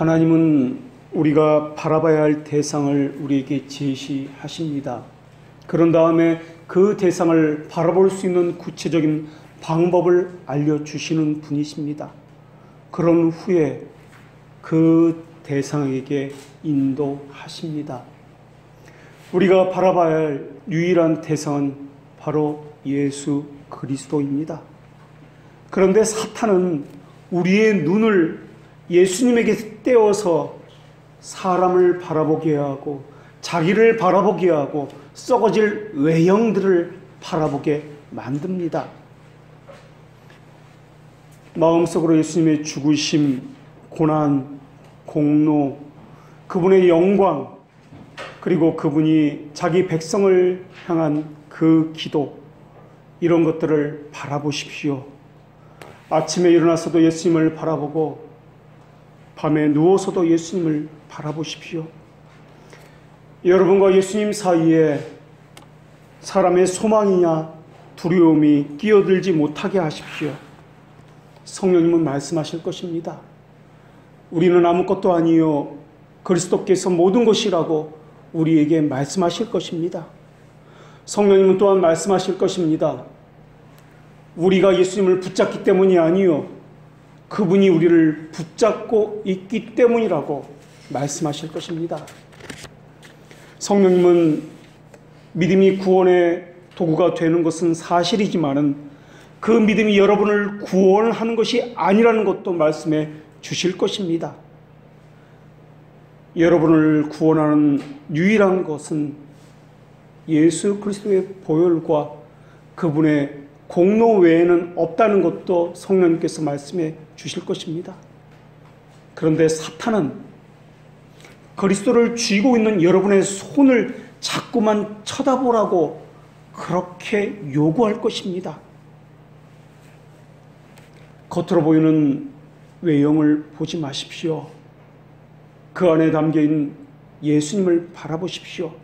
하나님은 우리가 바라봐야 할 대상을 우리에게 제시하십니다. 그런 다음에 그 대상을 바라볼 수 있는 구체적인 방법을 알려주시는 분이십니다. 그런 후에 그 대상에게 인도하십니다. 우리가 바라봐야 할 유일한 대상은 바로 예수 그리스도입니다. 그런데 사탄은 우리의 눈을 예수님에게 떼어서 사람을 바라보게 하고 자기를 바라보게 하고 썩어질 외형들을 바라보게 만듭니다. 마음속으로 예수님의 죽으심, 고난, 공로, 그분의 영광, 그리고 그분이 자기 백성을 향한 그 기도, 이런 것들을 바라보십시오. 아침에 일어나서도 예수님을 바라보고 밤에 누워서도 예수님을 바라보십시오. 여러분과 예수님 사이에 사람의 소망이냐 두려움이 끼어들지 못하게 하십시오. 성령님은 말씀하실 것입니다. 우리는 아무것도 아니요 그리스도께서 모든 것이라고 우리에게 말씀하실 것입니다. 성령님은 또한 말씀하실 것입니다. 우리가 예수님을 붙잡기 때문이 아니요 그분이 우리를 붙잡고 있기 때문이라고 말씀하실 것입니다. 성령님은 믿음이 구원의 도구가 되는 것은 사실이지만은 그 믿음이 여러분을 구원하는 것이 아니라는 것도 말씀해 주실 것입니다. 여러분을 구원하는 유일한 것은 예수 그리스도의 보혈과 그분의 공로 외에는 없다는 것도 성령님께서 말씀해 주실 것입니다. 그런데 사탄은 그리스도를 쥐고 있는 여러분의 손을 자꾸만 쳐다보라고 그렇게 요구할 것입니다. 겉으로 보이는 외형을 보지 마십시오. 그 안에 담겨있는 예수님을 바라보십시오.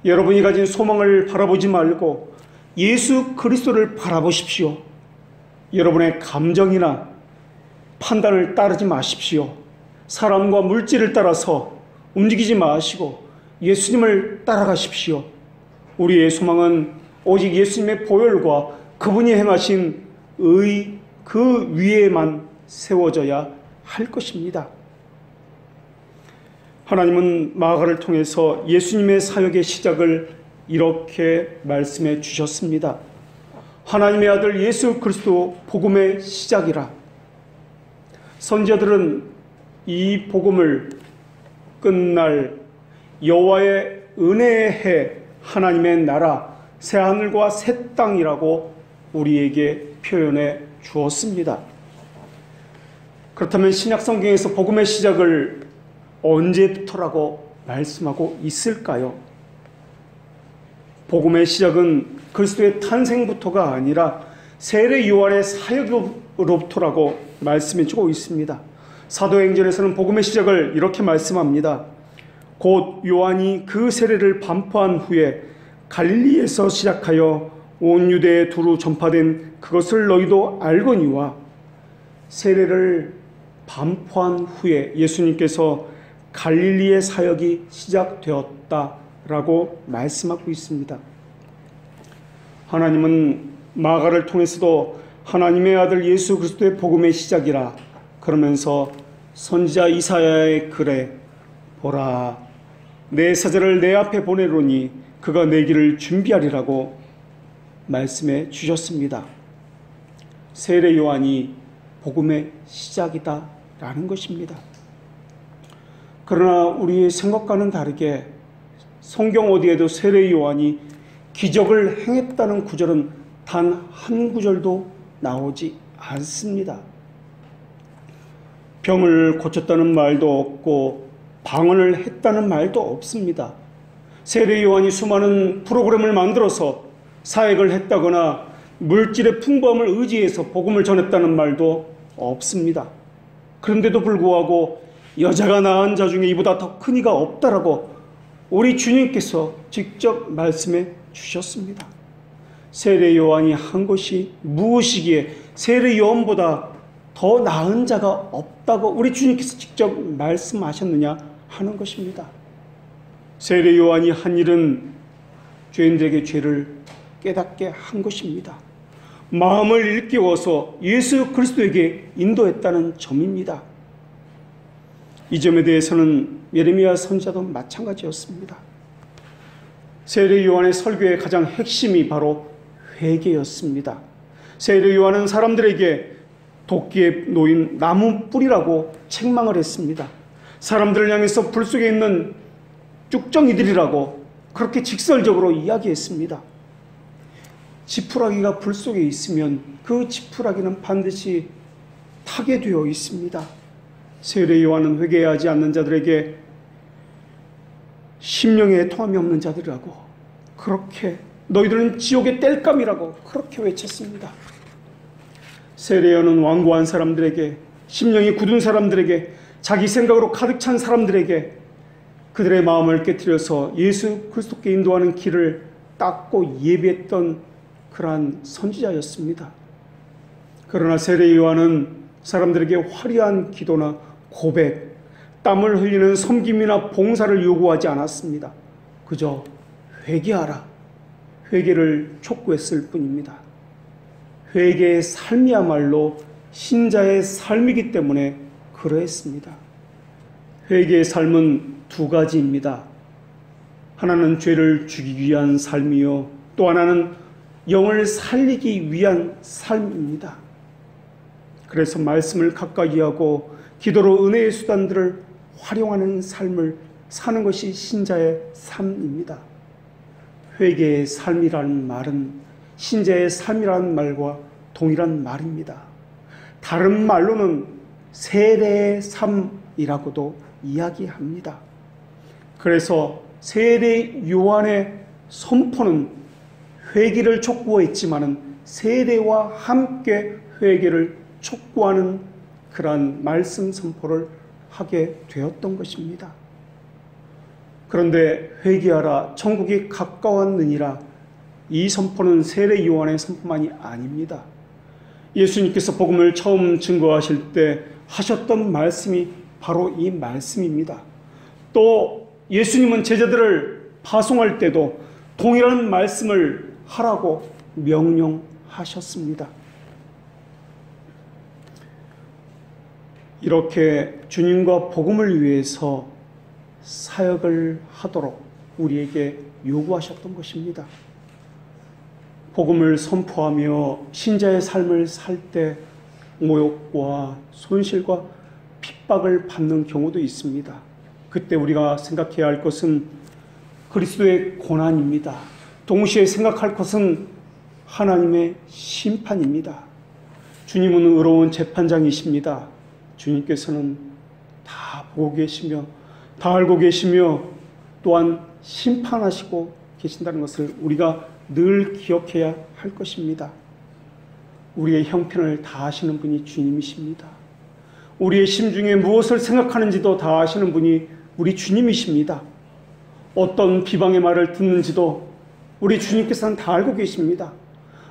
여러분이 가진 소망을 바라보지 말고 예수 그리스도를 바라보십시오. 여러분의 감정이나 판단을 따르지 마십시오. 사람과 물질을 따라서 움직이지 마시고 예수님을 따라가십시오. 우리의 소망은 오직 예수님의 보혈과 그분이 행하신 의 그 위에만 세워져야 할 것입니다. 하나님은 마가를 통해서 예수님의 사역의 시작을 이렇게 말씀해 주셨습니다. 하나님의 아들 예수 그리스도 복음의 시작이라. 선지자들은 이 복음을 끝날 여호와의 은혜의 해, 하나님의 나라, 새 하늘과 새 땅이라고 우리에게 표현해 주었습니다. 그렇다면 신약 성경에서 복음의 시작을 언제부터라고 말씀하고 있을까요? 복음의 시작은 그리스도의 탄생부터가 아니라 세례 요한의 사역으로부터라고 말씀해 주고 있습니다. 사도행전에서는 복음의 시작을 이렇게 말씀합니다. 곧 요한이 그 세례를 반포한 후에 갈릴리에서 시작하여 온 유대에 두루 전파된 그것을 너희도 알거니와. 세례를 반포한 후에 예수님께서 갈릴리의 사역이 시작되었다라고 말씀하고 있습니다. 하나님은 마가를 통해서도 하나님의 아들 예수 그리스도의 복음의 시작이라 그러면서 선지자 이사야의 글에 보라 내 사자를 내 앞에 보내노니 그가 내 길을 준비하리라고 말씀해 주셨습니다. 세례 요한이 복음의 시작이다라는 것입니다. 그러나 우리의 생각과는 다르게 성경 어디에도 세례 요한이 기적을 행했다는 구절은 단 한 구절도 나오지 않습니다. 병을 고쳤다는 말도 없고 방언을 했다는 말도 없습니다. 세례 요한이 수많은 프로그램을 만들어서 사역을 했다거나 물질의 풍부함을 의지해서 복음을 전했다는 말도 없습니다. 그런데도 불구하고 여자가 낳은 자 중에 이보다 더 큰 이가 없다라고 우리 주님께서 직접 말씀해 주셨습니다. 세례 요한이 한 것이 무엇이기에 세례 요한보다 더 나은 자가 없다고 우리 주님께서 직접 말씀하셨느냐 하는 것입니다. 세례 요한이 한 일은 죄인들에게 죄를 깨닫게 한 것입니다. 마음을 일깨워서 예수 그리스도에게 인도했다는 점입니다. 이 점에 대해서는 예레미야 선지자도 마찬가지였습니다. 세례 요한의 설교의 가장 핵심이 바로 회개였습니다. 세례 요한은 사람들에게 도끼에 놓인 나무 뿌리라고 책망을 했습니다. 사람들을 향해서 불 속에 있는 쭉정이들이라고 그렇게 직설적으로 이야기했습니다. 지푸라기가 불 속에 있으면 그 지푸라기는 반드시 타게 되어 있습니다. 세례 요한은 회개하지 않는 자들에게 심령에 통함이 없는 자들이라고 그렇게 너희들은 지옥의 땔감이라고 그렇게 외쳤습니다. 세례 요한은 완고한 사람들에게 심령이 굳은 사람들에게 자기 생각으로 가득 찬 사람들에게 그들의 마음을 깨트려서 예수 그리스도께 인도하는 길을 닦고 예비했던 그러한 선지자였습니다. 그러나 세례 요한은 사람들에게 화려한 기도나 고백, 땀을 흘리는 섬김이나 봉사를 요구하지 않았습니다. 그저 회개하라, 회개를 촉구했을 뿐입니다. 회개의 삶이야말로 신자의 삶이기 때문에 그러했습니다. 회개의 삶은 두 가지입니다. 하나는 죄를 죽이기 위한 삶이요, 또 하나는 영을 살리기 위한 삶입니다. 그래서 말씀을 가까이 하고 기도로 은혜의 수단들을 활용하는 삶을 사는 것이 신자의 삶입니다. 회개의 삶이라는 말은 신자의 삶이라는 말과 동일한 말입니다. 다른 말로는 세례의 삶이라고도 이야기합니다. 그래서 세례 요한의 선포는 회개를 촉구했지만은 세례와 함께 회개를 촉구하는 그러한 말씀 선포를 하게 되었던 것입니다. 그런데 회개하라, 천국이 가까웠느니라, 이 선포는 세례 요한의 선포만이 아닙니다. 예수님께서 복음을 처음 증거하실 때 하셨던 말씀이 바로 이 말씀입니다. 또 예수님은 제자들을 파송할 때도 동일한 말씀을 하라고 명령하셨습니다. 이렇게 주님과 복음을 위해서 사역을 하도록 우리에게 요구하셨던 것입니다. 복음을 선포하며 신자의 삶을 살 때 모욕과 손실과 핍박을 받는 경우도 있습니다. 그때 우리가 생각해야 할 것은 그리스도의 고난입니다. 동시에 생각할 것은 하나님의 심판입니다. 주님은 의로운 재판장이십니다. 주님께서는 다 보고 계시며 다 알고 계시며 또한 심판하시고 계신다는 것을 우리가 늘 기억해야 할 것입니다. 우리의 형편을 다 아시는 분이 주님이십니다. 우리의 심중에 무엇을 생각하는지도 다 아시는 분이 우리 주님이십니다. 어떤 비방의 말을 듣는지도 우리 주님께서는 다 알고 계십니다.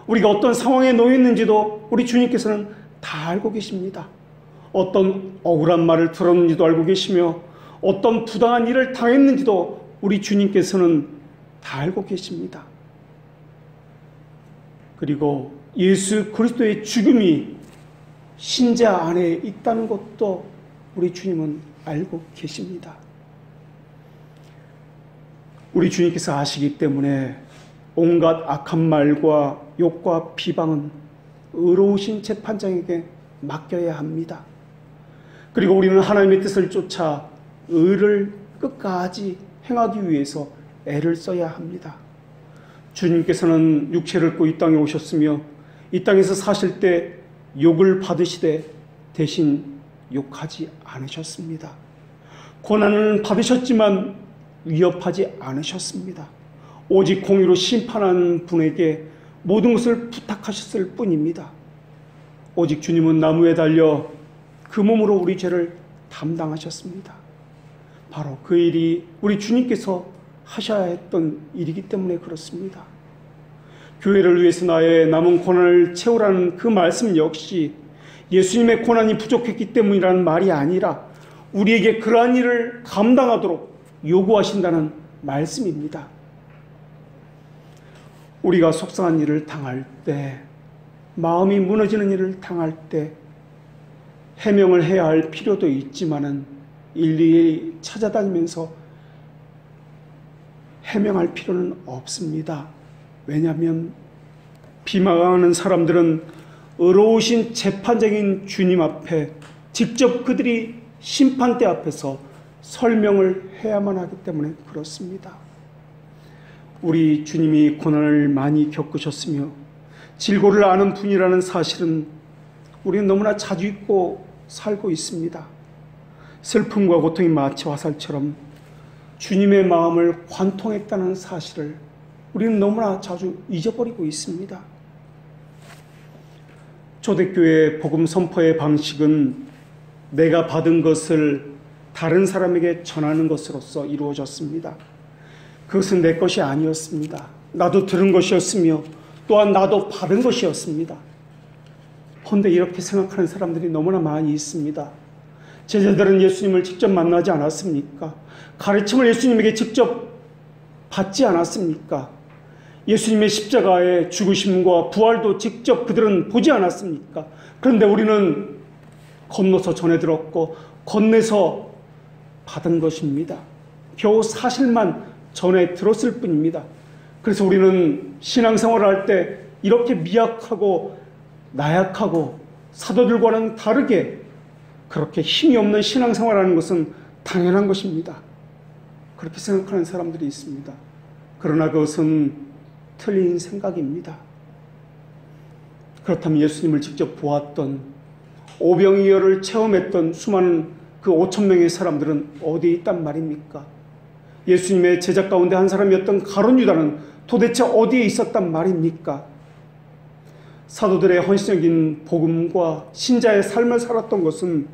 우리가 어떤 상황에 놓여 있는지도 우리 주님께서는 다 알고 계십니다. 어떤 억울한 말을 들었는지도 알고 계시며 어떤 부당한 일을 당했는지도 우리 주님께서는 다 알고 계십니다. 그리고 예수 그리스도의 죽음이 신자 안에 있다는 것도 우리 주님은 알고 계십니다. 우리 주님께서 아시기 때문에 온갖 악한 말과 욕과 비방은 의로우신 재판장에게 맡겨야 합니다. 그리고 우리는 하나님의 뜻을 쫓아 의를 끝까지 행하기 위해서 애를 써야 합니다. 주님께서는 육체를 입고 이 땅에 오셨으며 이 땅에서 사실 때 욕을 받으시되 대신 욕하지 않으셨습니다. 고난을 받으셨지만 위협하지 않으셨습니다. 오직 공의로 심판하는 분에게 모든 것을 부탁하셨을 뿐입니다. 오직 주님은 나무에 달려 그 몸으로 우리 죄를 담당하셨습니다. 바로 그 일이 우리 주님께서 하셔야 했던 일이기 때문에 그렇습니다. 교회를 위해서 나의 남은 고난을 채우라는 그 말씀 역시 예수님의 고난이 부족했기 때문이라는 말이 아니라 우리에게 그러한 일을 감당하도록 요구하신다는 말씀입니다. 우리가 속상한 일을 당할 때, 마음이 무너지는 일을 당할 때 해명을 해야 할 필요도 있지만은 일일이 찾아다니면서 해명할 필요는 없습니다. 왜냐하면 비방하는 사람들은 의로우신 재판장인 주님 앞에 직접 그들이 심판대 앞에서 설명을 해야만 하기 때문에 그렇습니다. 우리 주님이 고난을 많이 겪으셨으며 질고를 아는 분이라는 사실은 우리는 너무나 자주 잊고 살고 있습니다. 슬픔과 고통이 마치 화살처럼 주님의 마음을 관통했다는 사실을 우리는 너무나 자주 잊어버리고 있습니다. 초대교회의 복음 선포의 방식은 내가 받은 것을 다른 사람에게 전하는 것으로서 이루어졌습니다. 그것은 내 것이 아니었습니다. 나도 들은 것이었으며 또한 나도 받은 것이었습니다. 그런데 이렇게 생각하는 사람들이 너무나 많이 있습니다. 제자들은 예수님을 직접 만나지 않았습니까? 가르침을 예수님에게 직접 받지 않았습니까? 예수님의 십자가의 죽으심과 부활도 직접 그들은 보지 않았습니까? 그런데 우리는 건너서 전해 들었고 건네서 받은 것입니다. 겨우 사실만 전해 들었을 뿐입니다. 그래서 우리는 신앙생활을 할 때 이렇게 미약하고 나약하고 사도들과는 다르게 그렇게 힘이 없는 신앙생활을 하는 것은 당연한 것입니다. 그렇게 생각하는 사람들이 있습니다. 그러나 그것은 틀린 생각입니다. 그렇다면 예수님을 직접 보았던 오병이어를 체험했던 수많은 그 5,000명의 사람들은 어디에 있단 말입니까? 예수님의 제자 가운데 한 사람이었던 가룟 유다는 도대체 어디에 있었단 말입니까? 사도들의 헌신적인 복음과 신자의 삶을 살았던 것은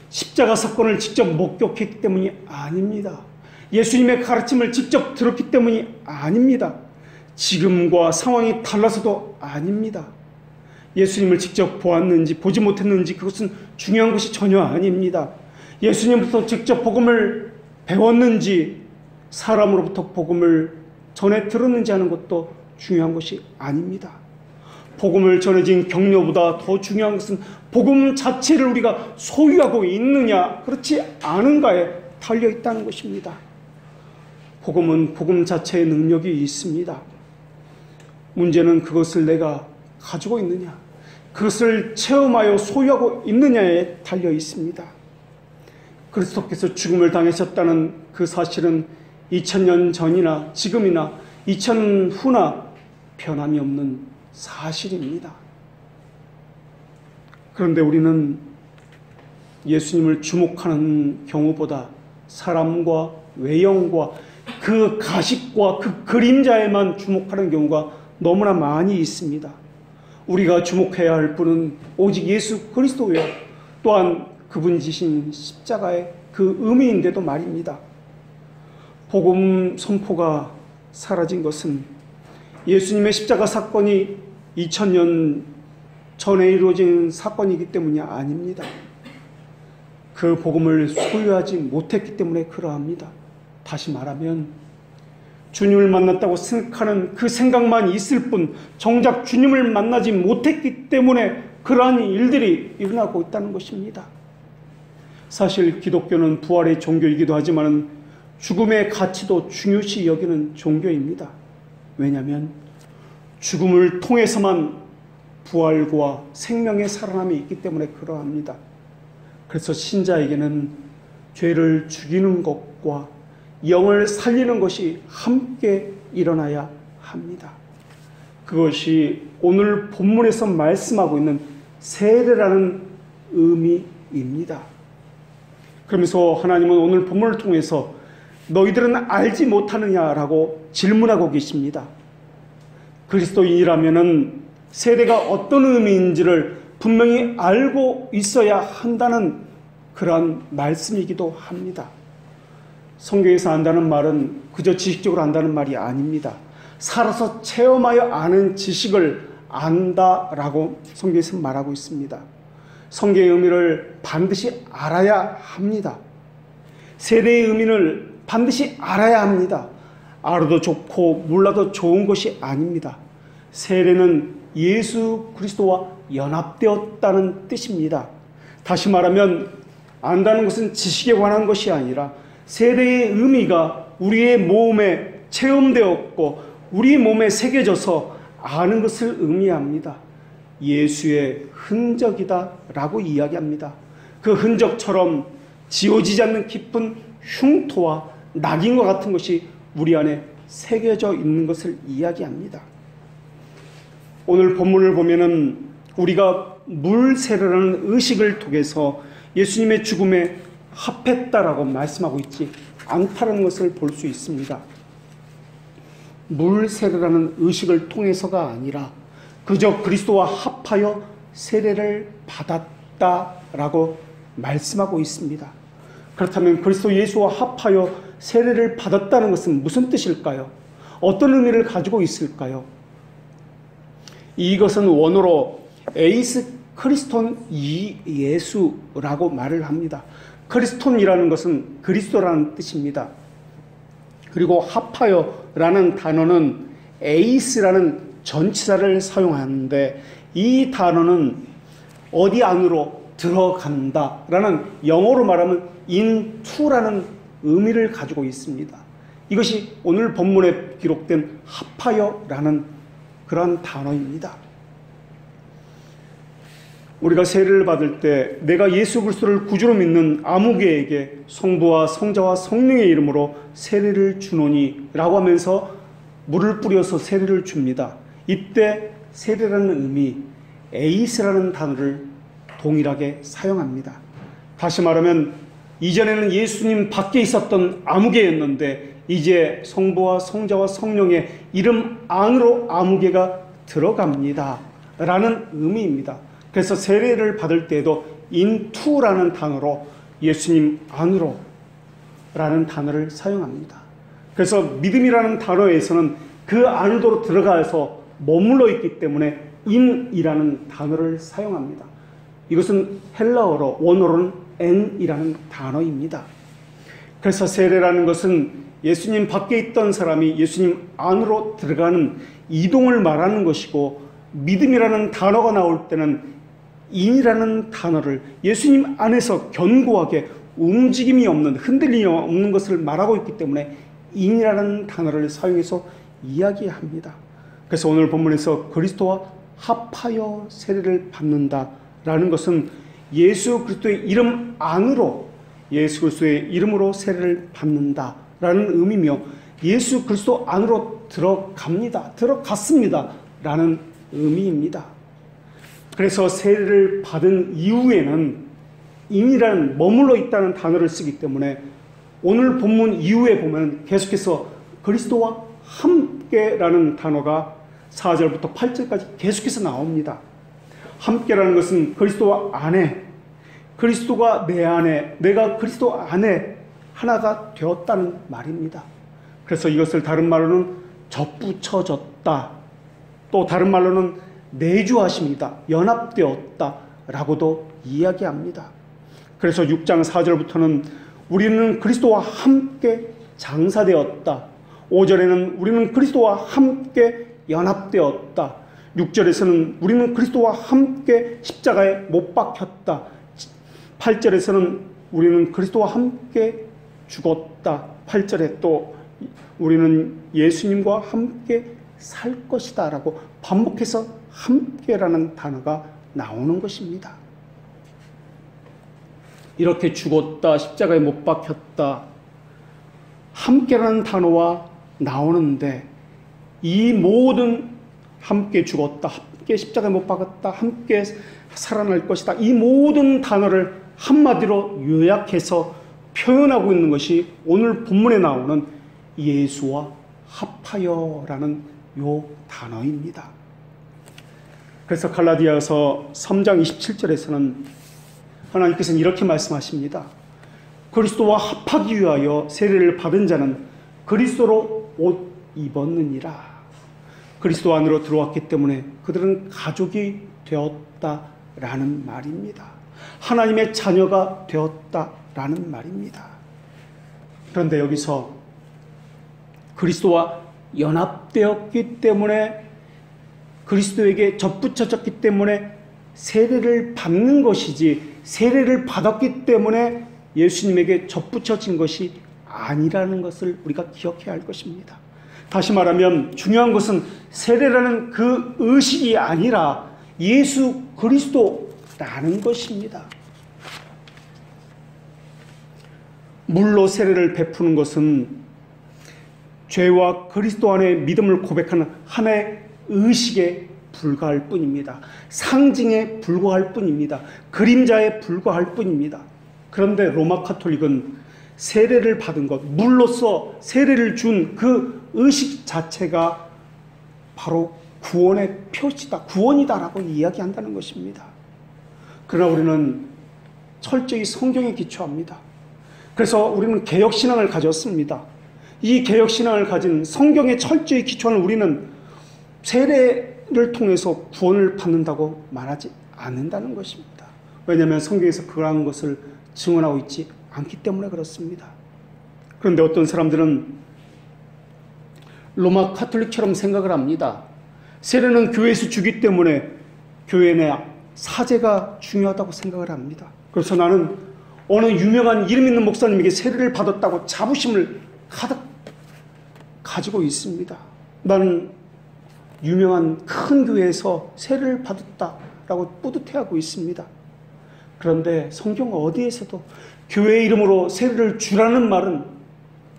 십자가 사건을 직접 목격했기 때문이 아닙니다. 예수님의 가르침을 직접 들었기 때문이 아닙니다. 지금과 상황이 달라서도 아닙니다. 예수님을 직접 보았는지 보지 못했는지 그것은 중요한 것이 전혀 아닙니다. 예수님부터 직접 복음을 배웠는지 사람으로부터 복음을 전해 들었는지 하는 것도 중요한 것이 아닙니다. 복음을 전해진 격려보다 더 중요한 것은 복음 자체를 우리가 소유하고 있느냐 그렇지 않은가에 달려있다는 것입니다. 복음은 복음 자체의 능력이 있습니다. 문제는 그것을 내가 가지고 있느냐, 그것을 체험하여 소유하고 있느냐에 달려 있습니다. 그리스도께서 죽음을 당하셨다는 그 사실은 2000년 전이나 지금이나 2000년 후나 변함이 없는 사실입니다. 그런데 우리는 예수님을 주목하는 경우보다 사람과 외형과 그 가식과 그 그림자에만 주목하는 경우가 너무나 많이 있습니다. 우리가 주목해야 할 분은 오직 예수 그리스도요, 또한 그분 지신 십자가의 그 의미인데도 말입니다. 복음 선포가 사라진 것은 예수님의 십자가 사건이 2000년 전에 이루어진 사건이기 때문이 아닙니다. 그 복음을 소유하지 못했기 때문에 그러합니다. 다시 말하면 주님을 만났다고 생각하는 그 생각만 있을 뿐 정작 주님을 만나지 못했기 때문에 그러한 일들이 일어나고 있다는 것입니다. 사실 기독교는 부활의 종교이기도 하지만 죽음의 가치도 중요시 여기는 종교입니다. 왜냐하면 죽음을 통해서만 부활과 생명의 살아남이 있기 때문에 그러합니다. 그래서 신자에게는 죄를 죽이는 것과 영을 살리는 것이 함께 일어나야 합니다. 그것이 오늘 본문에서 말씀하고 있는 세례라는 의미입니다. 그러면서 하나님은 오늘 본문을 통해서 너희들은 알지 못하느냐라고 질문하고 계십니다. 그리스도인이라면은 세례가 어떤 의미인지를 분명히 알고 있어야 한다는 그러한 말씀이기도 합니다. 성경에서 안다는 말은 그저 지식적으로 안다는 말이 아닙니다. 살아서 체험하여 아는 지식을 안다라고 성경에서 말하고 있습니다. 성경의 의미를 반드시 알아야 합니다. 세례의 의미를 반드시 알아야 합니다. 알아도 좋고 몰라도 좋은 것이 아닙니다. 세례는 예수 그리스도와 연합되었다는 뜻입니다. 다시 말하면 안다는 것은 지식에 관한 것이 아니라 세례의 의미가 우리의 몸에 체험되었고 우리 몸에 새겨져서 아는 것을 의미합니다. 예수의 흔적이다 라고 이야기합니다. 그 흔적처럼 지워지지 않는 깊은 흉터와 낙인과 같은 것이 우리 안에 새겨져 있는 것을 이야기합니다. 오늘 본문을 보면은 우리가 물세례라는 의식을 통해서 예수님의 죽음에 합했다라고 말씀하고 있지 않다는 것을 볼 수 있습니다. 물세례라는 의식을 통해서가 아니라 그저 그리스도와 합하여 세례를 받았다라고 말씀하고 있습니다. 그렇다면 그리스도 예수와 합하여 세례를 받았다는 것은 무슨 뜻일까요? 어떤 의미를 가지고 있을까요? 이것은 원어로 에이스 크리스톤 예수라고 말을 합니다. 크리스톤이라는 것은 그리스도라는 뜻입니다. 그리고 합하여라는 단어는 에이스라는 전치사를 사용하는데 이 단어는 어디 안으로 들어간다라는 영어로 말하면 into라는 의미를 가지고 있습니다. 이것이 오늘 본문에 기록된 합하여라는 그런 단어입니다. 우리가 세례를 받을 때 내가 예수 그리스도를 구주로 믿는 아무개에게 성부와 성자와 성령의 이름으로 세례를 주노니 라고 하면서 물을 뿌려서 세례를 줍니다. 이때 세례라는 의미, 에이스라는 단어를 동일하게 사용합니다. 다시 말하면 이전에는 예수님 밖에 있었던 아무개였는데 이제 성부와 성자와 성령의 이름 안으로 아무개가 들어갑니다 라는 의미입니다. 그래서 세례를 받을 때에도 into라는 단어로 예수님 안으로 라는 단어를 사용합니다. 그래서 믿음이라는 단어에서는 그 안으로 들어가서 머물러 있기 때문에 in이라는 단어를 사용합니다. 이것은 헬라어로 원어로는 en이라는 단어입니다. 그래서 세례라는 것은 예수님 밖에 있던 사람이 예수님 안으로 들어가는 이동을 말하는 것이고 믿음이라는 단어가 나올 때는 인이라는 단어를 예수님 안에서 견고하게 움직임이 없는 흔들림이 없는 것을 말하고 있기 때문에 인이라는 단어를 사용해서 이야기합니다. 그래서 오늘 본문에서 그리스도와 합하여 세례를 받는다라는 것은 예수 그리스도의 이름 안으로 예수 그리스도의 이름으로 세례를 받는다라는 의미며 예수 그리스도 안으로 들어갔습니다 라는 의미입니다. 그래서 세례를 받은 이후에는 인이라는 머물러 있다는 단어를 쓰기 때문에 오늘 본문 이후에 보면 계속해서 그리스도와 함께라는 단어가 4절부터 8절까지 계속해서 나옵니다. 함께라는 것은 그리스도와 안에, 그리스도가 내 안에, 내가 그리스도 안에 하나가 되었다는 말입니다. 그래서 이것을 다른 말로는 접붙여졌다, 또 다른 말로는 내주하심이다, 연합되었다 라고도 이야기합니다. 그래서 6장 4절부터는 우리는 그리스도와 함께 장사되었다, 5절에는 우리는 그리스도와 함께 연합되었다, 6절에서는 우리는 그리스도와 함께 십자가에 못 박혔다, 8절에서는 우리는 그리스도와 함께 죽었다, 8절에 또 우리는 예수님과 함께 살 것이다 라고 반복해서 함께라는 단어가 나오는 것입니다. 이렇게 죽었다, 십자가에 못 박혔다, 함께라는 단어와 나오는데 이 모든 함께 죽었다, 함께 십자가에 못 박았다, 함께 살아날 것이다, 이 모든 단어를 한마디로 요약해서 표현하고 있는 것이 오늘 본문에 나오는 예수와 합하여라는 요 단어입니다. 그래서 갈라디아서 3장 27절에서는 하나님께서는 이렇게 말씀하십니다. 그리스도와 합하기 위하여 세례를 받은 자는 그리스도로 옷 입었느니라. 그리스도 안으로 들어왔기 때문에 그들은 가족이 되었다라는 말입니다. 하나님의 자녀가 되었다라는 말입니다. 그런데 여기서 그리스도와 연합되었기 때문에, 그리스도에게 접붙여졌기 때문에 세례를 받는 것이지, 세례를 받았기 때문에 예수님에게 접붙여진 것이 아니라는 것을 우리가 기억해야 할 것입니다. 다시 말하면 중요한 것은 세례라는 그 의식이 아니라 예수 그리스도라는 것입니다. 물로 세례를 베푸는 것은 죄와 그리스도 안에 믿음을 고백하는 하나의 의식에 불과할 뿐입니다. 상징에 불과할 뿐입니다. 그림자에 불과할 뿐입니다. 그런데 로마 카톨릭은 세례를 받은 것, 물로써 세례를 준 그 의식 자체가 바로 구원의 표시다, 구원이다라고 이야기한다는 것입니다. 그러나 우리는 철저히 성경에 기초합니다. 그래서 우리는 개혁신앙을 가졌습니다. 이 개혁신앙을 가진 성경에 철저히 기초하는 우리는 세례를 통해서 구원을 받는다고 말하지 않는다는 것입니다. 왜냐하면 성경에서 그러한 것을 증언하고 있지 않기 때문에 그렇습니다. 그런데 어떤 사람들은 로마 카톨릭처럼 생각을 합니다. 세례는 교회에서 주기 때문에 교회 내 사제가 중요하다고 생각을 합니다. 그래서 나는 어느 유명한 이름 있는 목사님에게 세례를 받았다고 자부심을 가득 가지고 있습니다. 나는 유명한 큰 교회에서 세례를 받았다라고 뿌듯해하고 있습니다. 그런데 성경 어디에서도 교회 이름으로 세례를 주라는 말은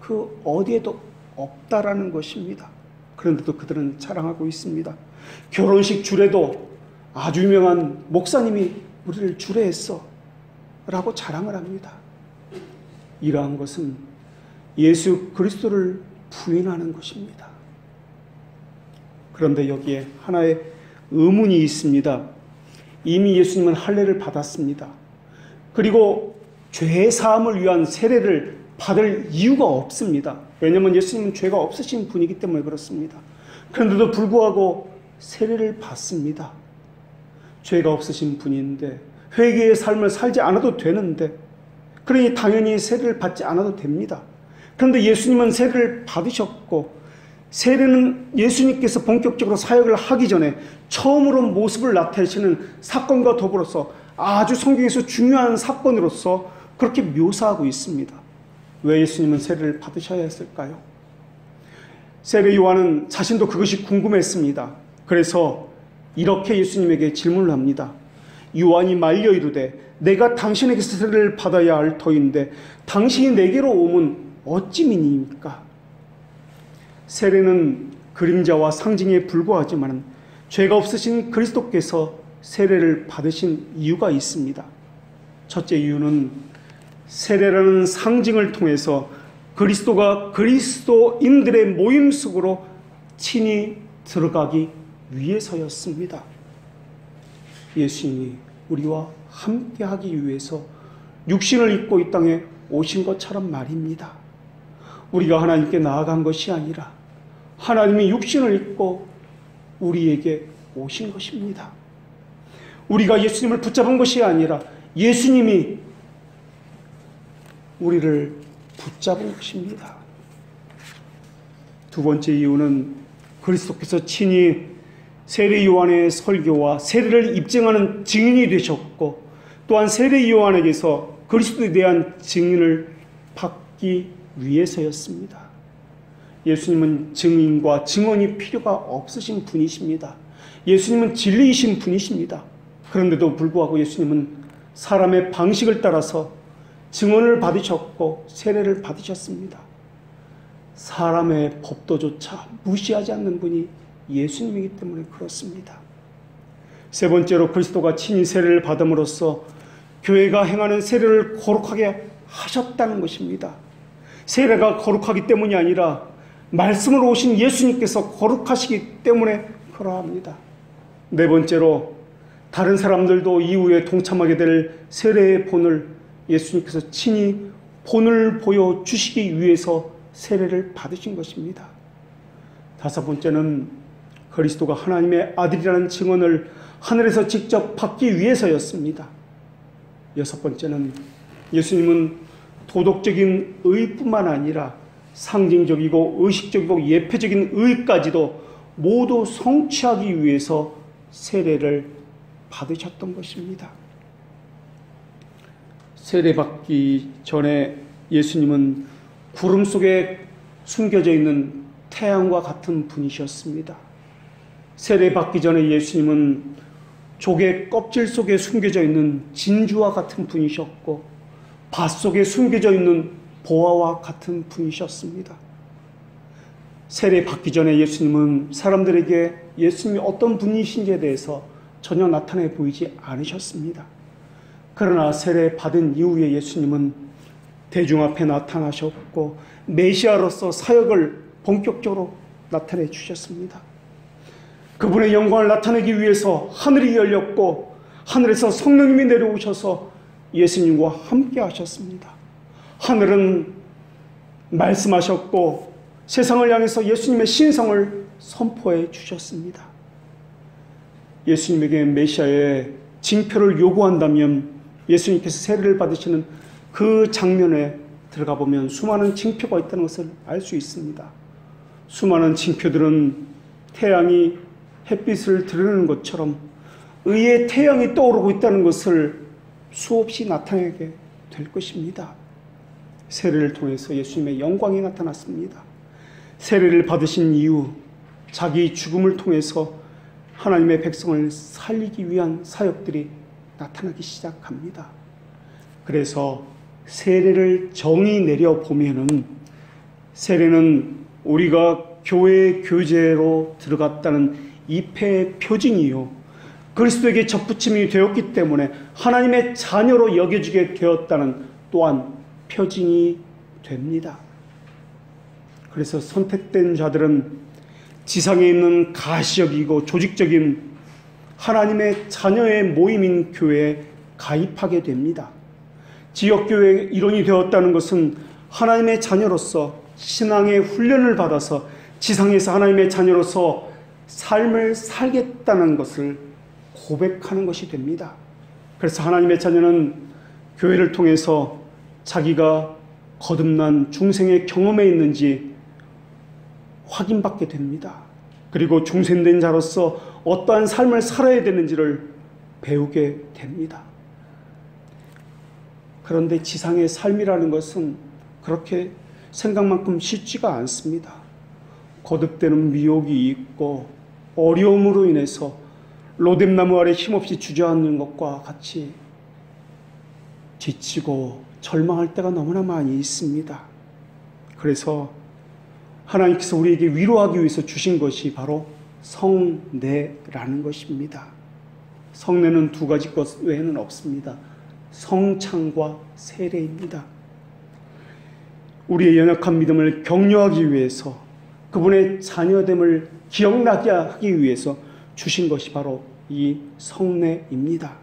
그 어디에도 없다라는 것입니다. 그런데도 그들은 자랑하고 있습니다. 결혼식 주례도 아주 유명한 목사님이 우리를 주례했어 라고 자랑을 합니다. 이러한 것은 예수 그리스도를 부인하는 것입니다. 그런데 여기에 하나의 의문이 있습니다. 이미 예수님은 할례를 받았습니다. 그리고 죄 사함을 위한 세례를 받을 이유가 없습니다. 왜냐하면 예수님은 죄가 없으신 분이기 때문에 그렇습니다. 그런데도 불구하고 세례를 받습니다. 죄가 없으신 분인데, 회개의 삶을 살지 않아도 되는데, 그러니 당연히 세례를 받지 않아도 됩니다. 그런데 예수님은 세례를 받으셨고, 세례는 예수님께서 본격적으로 사역을 하기 전에 처음으로 모습을 나타내시는 사건과 더불어서 아주 성경에서 중요한 사건으로서 그렇게 묘사하고 있습니다. 왜 예수님은 세례를 받으셔야 했을까요? 세례 요한은 자신도 그것이 궁금했습니다. 그래서 이렇게 예수님에게 질문을 합니다. 요한이 말려 이르되 내가 당신에게서 세례를 받아야 할 터인데 당신이 내게로 오면 어찌 믿니까? 세례는 그림자와 상징에 불과하지만 죄가 없으신 그리스도께서 세례를 받으신 이유가 있습니다. 첫째 이유는 세례라는 상징을 통해서 그리스도가 그리스도인들의 모임 속으로 친히 들어가기 위해서였습니다. 예수님이 우리와 함께하기 위해서 육신을 입고 이 땅에 오신 것처럼 말입니다. 우리가 하나님께 나아간 것이 아니라 하나님이 육신을 입고 우리에게 오신 것입니다. 우리가 예수님을 붙잡은 것이 아니라 예수님이 우리를 붙잡은 것입니다. 두 번째 이유는 그리스도께서 친히 세례 요한의 설교와 세례를 입증하는 증인이 되셨고, 또한 세례 요한에게서 그리스도에 대한 증인을 받기 위해서였습니다. 예수님은 증인과 증언이 필요가 없으신 분이십니다. 예수님은 진리이신 분이십니다. 그런데도 불구하고 예수님은 사람의 방식을 따라서 증언을 받으셨고 세례를 받으셨습니다. 사람의 법도조차 무시하지 않는 분이 예수님이기 때문에 그렇습니다. 세 번째로 그리스도가 친히 세례를 받음으로써 교회가 행하는 세례를 거룩하게 하셨다는 것입니다. 세례가 거룩하기 때문이 아니라 말씀으로 오신 예수님께서 거룩하시기 때문에 그러합니다. 네 번째로 다른 사람들도 이후에 동참하게 될 세례의 본을 예수님께서 친히 본을 보여주시기 위해서 세례를 받으신 것입니다. 다섯 번째는 그리스도가 하나님의 아들이라는 증언을 하늘에서 직접 받기 위해서였습니다. 여섯 번째는 예수님은 도덕적인 의뿐만 아니라 상징적이고 의식적이고 예표적인 의까지도 모두 성취하기 위해서 세례를 받으셨던 것입니다. 세례받기 전에 예수님은 구름 속에 숨겨져 있는 태양과 같은 분이셨습니다. 세례받기 전에 예수님은 조개 껍질 속에 숨겨져 있는 진주와 같은 분이셨고 밭 속에 숨겨져 있는 보화와 같은 분이셨습니다. 세례받기 전에 예수님은 사람들에게 예수님이 어떤 분이신지에 대해서 전혀 나타내 보이지 않으셨습니다. 그러나 세례받은 이후에 예수님은 대중 앞에 나타나셨고 메시아로서 사역을 본격적으로 나타내 주셨습니다. 그분의 영광을 나타내기 위해서 하늘이 열렸고 하늘에서 성령님이 내려오셔서 예수님과 함께 하셨습니다. 하늘은 말씀하셨고 세상을 향해서 예수님의 신성을 선포해 주셨습니다. 예수님에게 메시아의 징표를 요구한다면 예수님께서 세례를 받으시는 그 장면에 들어가 보면 수많은 징표가 있다는 것을 알 수 있습니다. 수많은 징표들은 태양이 햇빛을 드러내는 것처럼 의의 태양이 떠오르고 있다는 것을 수없이 나타내게 될 것입니다. 세례를 통해서 예수님의 영광이 나타났습니다. 세례를 받으신 이후 자기 죽음을 통해서 하나님의 백성을 살리기 위한 사역들이 나타나기 시작합니다. 그래서 세례를 정의 내려보면은 세례는 우리가 교회 교제로 들어갔다는 입회의 표징이요 그리스도에게 접붙임이 되었기 때문에 하나님의 자녀로 여겨지게 되었다는 또한 표징이 됩니다. 그래서 선택된 자들은 지상에 있는 가시적이고 조직적인 하나님의 자녀의 모임인 교회에 가입하게 됩니다. 지역교회의 일원이 되었다는 것은 하나님의 자녀로서 신앙의 훈련을 받아서 지상에서 하나님의 자녀로서 삶을 살겠다는 것을 고백하는 것이 됩니다. 그래서 하나님의 자녀는 교회를 통해서 자기가 거듭난 중생의 경험에 있는지 확인받게 됩니다. 그리고 중생된 자로서 어떠한 삶을 살아야 되는지를 배우게 됩니다. 그런데 지상의 삶이라는 것은 그렇게 생각만큼 쉽지가 않습니다. 거듭되는 미혹이 있고 어려움으로 인해서 로뎀나무 아래 힘없이 주저앉는 것과 같이 지치고 절망할 때가 너무나 많이 있습니다. 그래서 하나님께서 우리에게 위로하기 위해서 주신 것이 바로 성례라는 것입니다. 성례는 두 가지 것 외에는 없습니다. 성찬과 세례입니다. 우리의 연약한 믿음을 격려하기 위해서 그분의 자녀됨을 기억나게 하기 위해서 주신 것이 바로 이 성례입니다.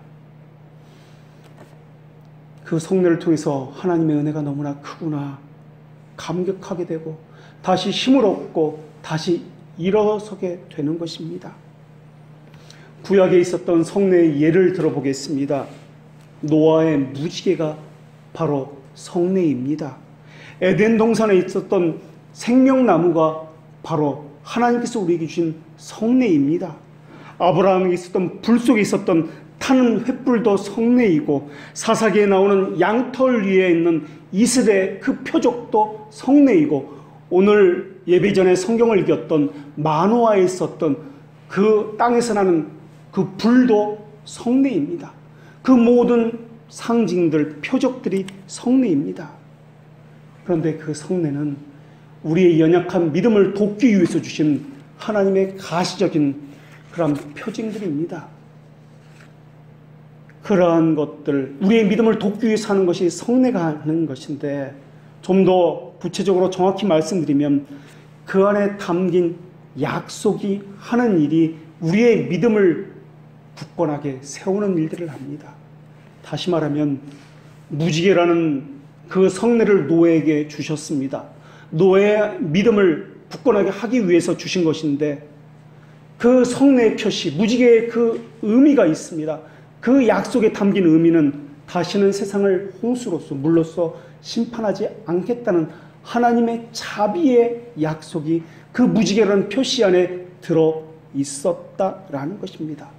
그 성례를 통해서 하나님의 은혜가 너무나 크구나 감격하게 되고 다시 힘을 얻고 다시 일어서게 되는 것입니다. 구약에 있었던 성례의 예를 들어보겠습니다. 노아의 무지개가 바로 성례입니다. 에덴 동산에 있었던 생명나무가 바로 하나님께서 우리에게 주신 성례입니다. 아브라함에게 있었던 불 속에 있었던 타는 횃불도 성례이고 사사기에 나오는 양털 위에 있는 이스라엘 그 표적도 성례이고 오늘 예배 전에 성경을 읽었던 마노아에 있었던 그 땅에서 나는 그 불도 성례입니다. 그 모든 상징들, 표적들이 성례입니다. 그런데 그 성례는 우리의 연약한 믿음을 돕기 위해서 주신 하나님의 가시적인 그런 표징들입니다. 그러한 것들, 우리의 믿음을 돕기 위해서 하는 것이 성례가 하는 것인데 좀 더 구체적으로 정확히 말씀드리면 그 안에 담긴 약속이 하는 일이 우리의 믿음을 굳건하게 세우는 일들을 합니다. 다시 말하면 무지개라는 그 성례를 노아에게 주셨습니다. 노아의 믿음을 굳건하게 하기 위해서 주신 것인데 그 성례의 표시, 무지개의 그 의미가 있습니다. 그 약속에 담긴 의미는 다시는 세상을 홍수로서 물로써 심판하지 않겠다는 하나님의 자비의 약속이 그 무지개라는 표시 안에 들어 있었다라는 것입니다.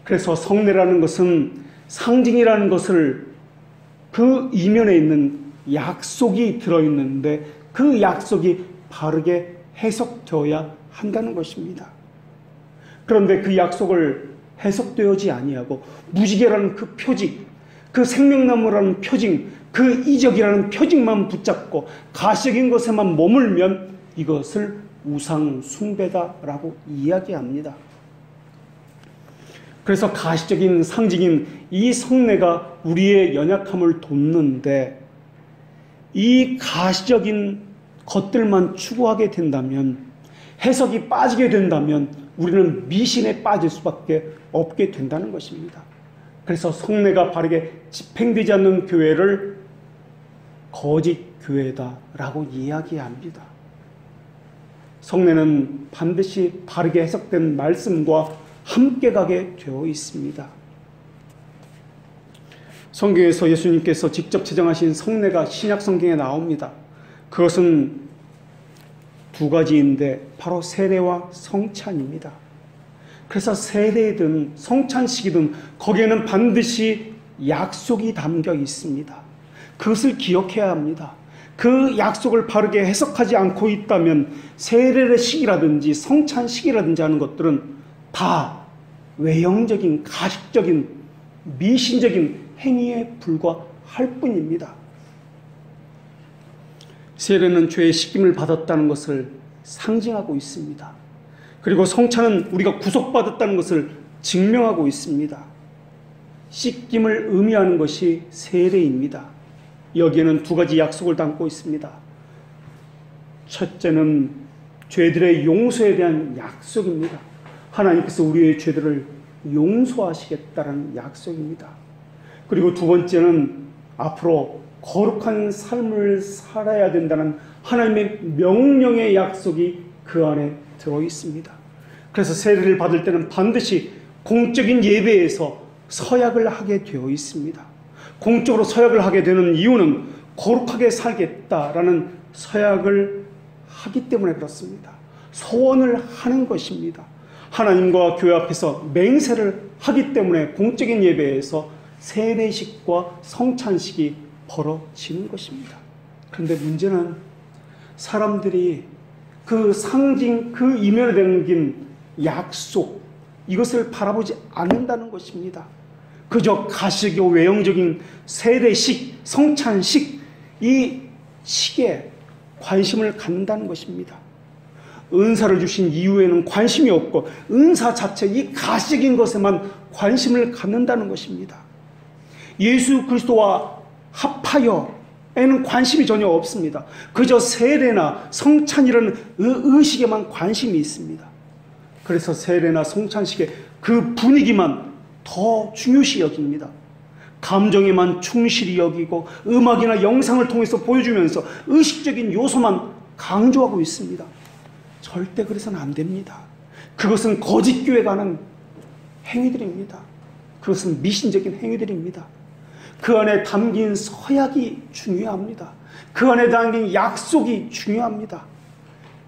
그래서 성례라는 것은 상징이라는 것을 그 이면에 있는 약속이 들어있는데 그 약속이 바르게 해석되어야 한다는 것입니다. 그런데 그 약속을 해석되어지 아니하고 무지개라는 그 표징, 그 생명나무라는 표징, 그 이적이라는 표징만 붙잡고 가시적인 것에만 머물면 이것을 우상 숭배다라고 이야기합니다. 그래서 가시적인 상징인 이 성례가 우리의 연약함을 돕는데 이 가시적인 것들만 추구하게 된다면, 해석이 빠지게 된다면 우리는 미신에 빠질 수밖에 없게 된다는 것입니다. 그래서 성례가 바르게 집행되지 않는 교회를 거짓 교회다라고 이야기합니다. 성례는 반드시 바르게 해석된 말씀과 함께 가게 되어 있습니다. 성경에서 예수님께서 직접 제정하신 성례가 신약 성경에 나옵니다. 그것은 두 가지인데 바로 세례와 성찬입니다. 그래서 세례든 성찬식이든 거기에는 반드시 약속이 담겨 있습니다. 그것을 기억해야 합니다. 그 약속을 바르게 해석하지 않고 있다면 세례의 식이라든지 성찬식이라든지 하는 것들은 다 외형적인, 가식적인, 미신적인 행위에 불과할 뿐입니다. 세례는 죄의 씻김을 받았다는 것을 상징하고 있습니다. 그리고 성찬은 우리가 구속받았다는 것을 증명하고 있습니다. 씻김을 의미하는 것이 세례입니다. 여기에는 두 가지 약속을 담고 있습니다. 첫째는 죄들의 용서에 대한 약속입니다. 하나님께서 우리의 죄들을 용서하시겠다는 약속입니다. 그리고 두 번째는 앞으로 거룩한 삶을 살아야 된다는 하나님의 명령의 약속이 그 안에 들어 있습니다. 그래서 세례를 받을 때는 반드시 공적인 예배에서 서약을 하게 되어 있습니다. 공적으로 서약을 하게 되는 이유는 거룩하게 살겠다라는 서약을 하기 때문에 그렇습니다. 소원을 하는 것입니다. 하나님과 교회 앞에서 맹세를 하기 때문에 공적인 예배에서 세례식과 성찬식이 벌어지는 것입니다. 그런데 문제는 사람들이 그 상징, 그 이면에 담긴 약속, 이것을 바라보지 않는다는 것입니다. 그저 가시교 외형적인 세례식, 성찬식, 이 식에 관심을 갖는다는 것입니다. 은사를 주신 이후에는 관심이 없고 은사 자체, 이 가시적인 것에만 관심을 갖는다는 것입니다. 예수 그리스도와 합하여에는 관심이 전혀 없습니다. 그저 세례나 성찬이라는 의식에만 관심이 있습니다. 그래서 세례나 성찬식의 그 분위기만 더 중요시 여깁니다. 감정에만 충실히 여기고 음악이나 영상을 통해서 보여주면서 의식적인 요소만 강조하고 있습니다. 절대 그래서는 안 됩니다. 그것은 거짓 교회가 하는 행위들입니다. 그것은 미신적인 행위들입니다. 그 안에 담긴 서약이 중요합니다. 그 안에 담긴 약속이 중요합니다.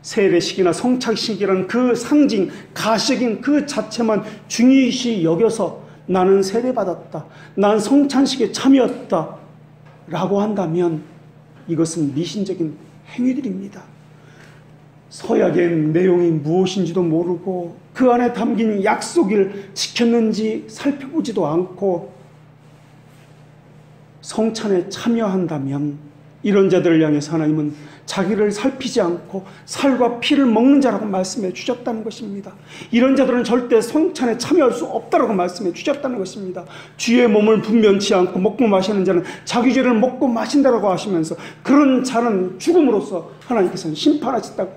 세례식이나 성찬식이라는 그 상징, 가식인 그 자체만 중요시 여겨서 나는 세례받았다, 난 성찬식에 참여했다 라고 한다면 이것은 미신적인 행위들입니다. 서약의 내용이 무엇인지도 모르고 그 안에 담긴 약속을 지켰는지 살펴보지도 않고 성찬에 참여한다면 이런 자들을 향해서 하나님은 자기를 살피지 않고 살과 피를 먹는 자라고 말씀해 주셨다는 것입니다. 이런 자들은 절대 성찬에 참여할 수 없다라고 말씀해 주셨다는 것입니다. 주의 몸을 분변치 않고 먹고 마시는 자는 자기 죄를 먹고 마신다라고 하시면서 그런 자는 죽음으로써 하나님께서는 심판하셨다고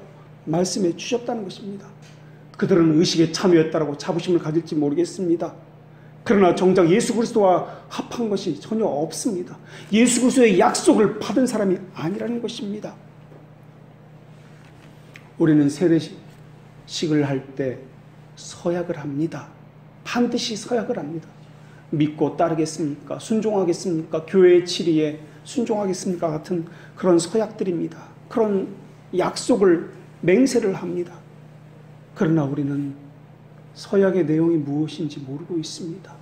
말씀해 주셨다는 것입니다. 그들은 의식에 참여했다라고 자부심을 가질지 모르겠습니다. 그러나 정작 예수 그리스도와 합한 것이 전혀 없습니다. 예수 그리스도의 약속을 받은 사람이 아니라는 것입니다. 우리는 세례식을 할 때 서약을 합니다. 반드시 서약을 합니다. 믿고 따르겠습니까? 순종하겠습니까? 교회의 치리에 순종하겠습니까? 같은 그런 서약들입니다. 그런 약속을 맹세를 합니다. 그러나 우리는 서약의 내용이 무엇인지 모르고 있습니다.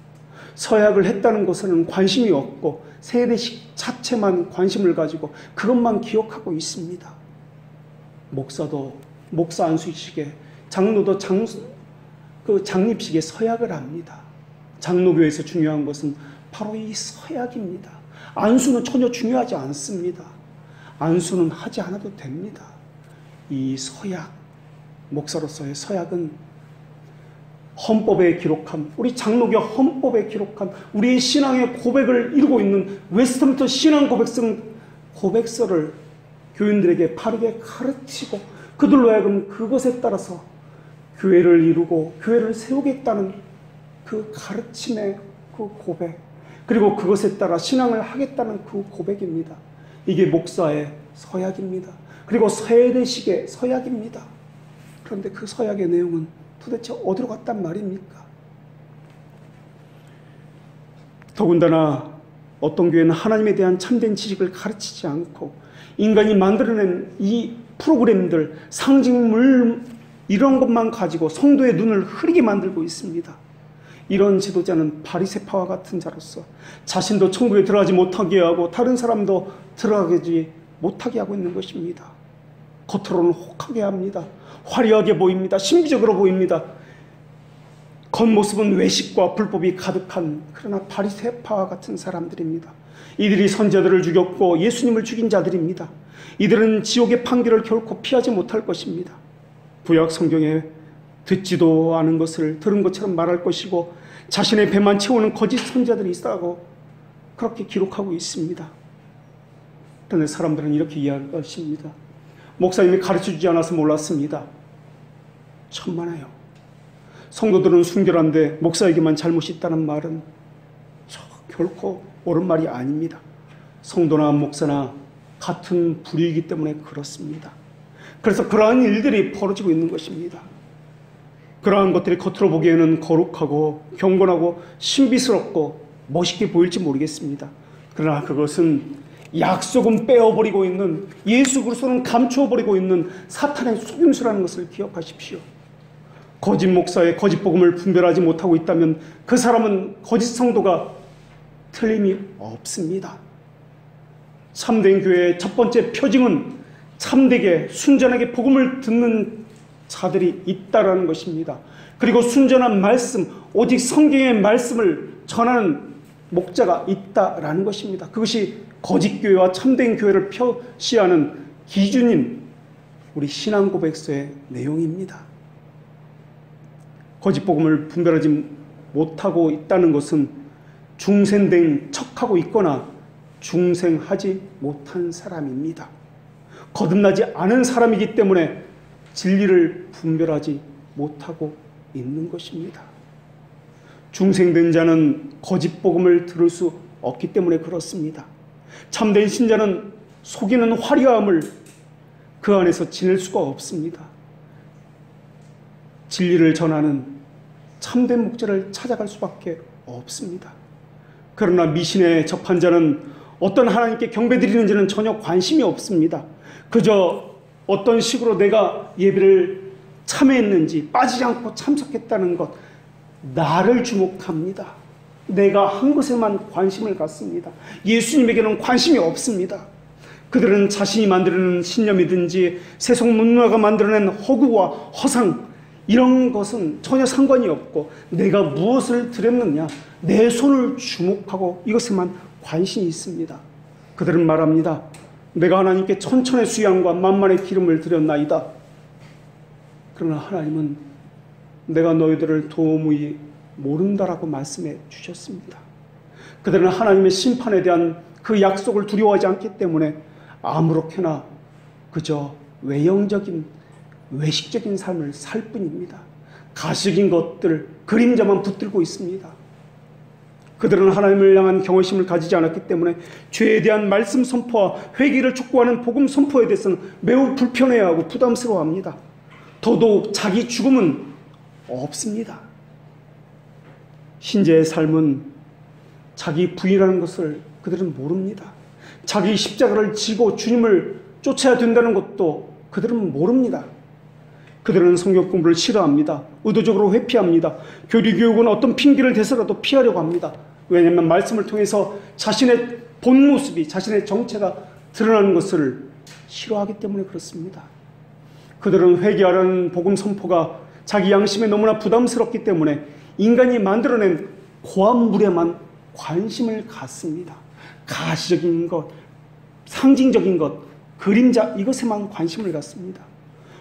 서약을 했다는 것은 관심이 없고 세례식 자체만 관심을 가지고 그것만 기억하고 있습니다. 목사도 목사 안수식에, 장로도 장립식에 서약을 합니다. 장로교에서 중요한 것은 바로 이 서약입니다. 안수는 전혀 중요하지 않습니다. 안수는 하지 않아도 됩니다. 이 서약, 목사로서의 서약은 헌법에 기록한, 우리 장로교 헌법에 기록한 우리의 신앙의 고백을 이루고 있는 웨스트민스터 신앙 고백서를 교인들에게 바르게 가르치고 그들로 하여금 그것에 따라서 교회를 이루고 교회를 세우겠다는 그 가르침의 그 고백, 그리고 그것에 따라 신앙을 하겠다는 그 고백입니다. 이게 목사의 서약입니다. 그리고 세례식의 서약입니다. 그런데 그 서약의 내용은 도대체 어디로 갔단 말입니까? 더군다나 어떤 교회는 하나님에 대한 참된 지식을 가르치지 않고 인간이 만들어낸 이 프로그램들, 상징물 이런 것만 가지고 성도의 눈을 흐리게 만들고 있습니다. 이런 지도자는 바리새파와 같은 자로서 자신도 천국에 들어가지 못하게 하고 다른 사람도 들어가지 못하게 하고 있는 것입니다. 겉으로는 혹하게 합니다. 화려하게 보입니다. 신비적으로 보입니다. 겉모습은 외식과 불법이 가득한, 그러나 바리새파와 같은 사람들입니다. 이들이 선자들을 죽였고 예수님을 죽인 자들입니다. 이들은 지옥의 판결을 결코 피하지 못할 것입니다. 구약 성경에 듣지도 않은 것을 들은 것처럼 말할 것이고 자신의 배만 채우는 거짓 선자들이 있다고 그렇게 기록하고 있습니다. 그런데 사람들은 이렇게 이해할 것입니다. 목사님이 가르쳐주지 않아서 몰랐습니다. 천만에요. 성도들은 순결한데 목사에게만 잘못이 있다는 말은 결코 옳은 말이 아닙니다. 성도나 목사나 같은 부류이기 때문에 그렇습니다. 그래서 그러한 일들이 벌어지고 있는 것입니다. 그러한 것들이 겉으로 보기에는 거룩하고 경건하고 신비스럽고 멋있게 보일지 모르겠습니다. 그러나 그것은 약속은 빼어버리고 있는, 예수 그리스도는 감추어버리고 있는 사탄의 속임수라는 것을 기억하십시오. 거짓 목사의 거짓 복음을 분별하지 못하고 있다면 그 사람은 거짓 성도가 틀림이 없습니다. 참된 교회의 첫 번째 표징은 참되게 순전하게 복음을 듣는 자들이 있다라는 것입니다. 그리고 순전한 말씀, 오직 성경의 말씀을 전하는 목자가 있다라는 것입니다. 그것이 거짓 교회와 참된 교회를 표시하는 기준인 우리 신앙 고백서의 내용입니다. 거짓 복음을 분별하지 못하고 있다는 것은 중생된 척하고 있거나 중생하지 못한 사람입니다. 거듭나지 않은 사람이기 때문에 진리를 분별하지 못하고 있는 것입니다. 중생된 자는 거짓 복음을 들을 수 없기 때문에 그렇습니다. 참된 신자는 속이는 화려함을 그 안에서 지낼 수가 없습니다. 진리를 전하는 참된 목자를 찾아갈 수밖에 없습니다. 그러나 미신에 접한 자는 어떤 하나님께 경배드리는지는 전혀 관심이 없습니다. 그저 어떤 식으로 내가 예배를 참여했는지 빠지지 않고 참석했다는 것, 나를 주목합니다. 내가 한 것에만 관심을 갖습니다. 예수님에게는 관심이 없습니다. 그들은 자신이 만들어낸 신념이든지 세속 문화가 만들어낸 허구와 허상, 이런 것은 전혀 상관이 없고 내가 무엇을 드렸느냐, 내 손을 주목하고 이것에만 관심이 있습니다. 그들은 말합니다. 내가 하나님께 천천의 수양과 만만의 기름을 드렸나이다. 그러나 하나님은 내가 너희들을 도무히 모른다라고 말씀해 주셨습니다. 그들은 하나님의 심판에 대한 그 약속을 두려워하지 않기 때문에 아무렇게나 그저 외형적인 외식적인 삶을 살 뿐입니다. 가식인 것들, 그림자만 붙들고 있습니다. 그들은 하나님을 향한 경외심을 가지지 않았기 때문에 죄에 대한 말씀 선포와 회개를 촉구하는 복음 선포에 대해서는 매우 불편해하고 부담스러워합니다. 더더욱 자기 죽음은 없습니다. 신자의 삶은 자기 부인하는 것을 그들은 모릅니다. 자기 십자가를 지고 주님을 쫓아야 된다는 것도 그들은 모릅니다. 그들은 성경 공부를 싫어합니다. 의도적으로 회피합니다. 교리교육은 어떤 핑계를 대서라도 피하려고 합니다. 왜냐하면 말씀을 통해서 자신의 본 모습이, 자신의 정체가 드러나는 것을 싫어하기 때문에 그렇습니다. 그들은 회개하라는 복음 선포가 자기 양심에 너무나 부담스럽기 때문에 인간이 만들어낸 고함물에만 관심을 갖습니다. 가시적인 것, 상징적인 것, 그림자, 이것에만 관심을 갖습니다.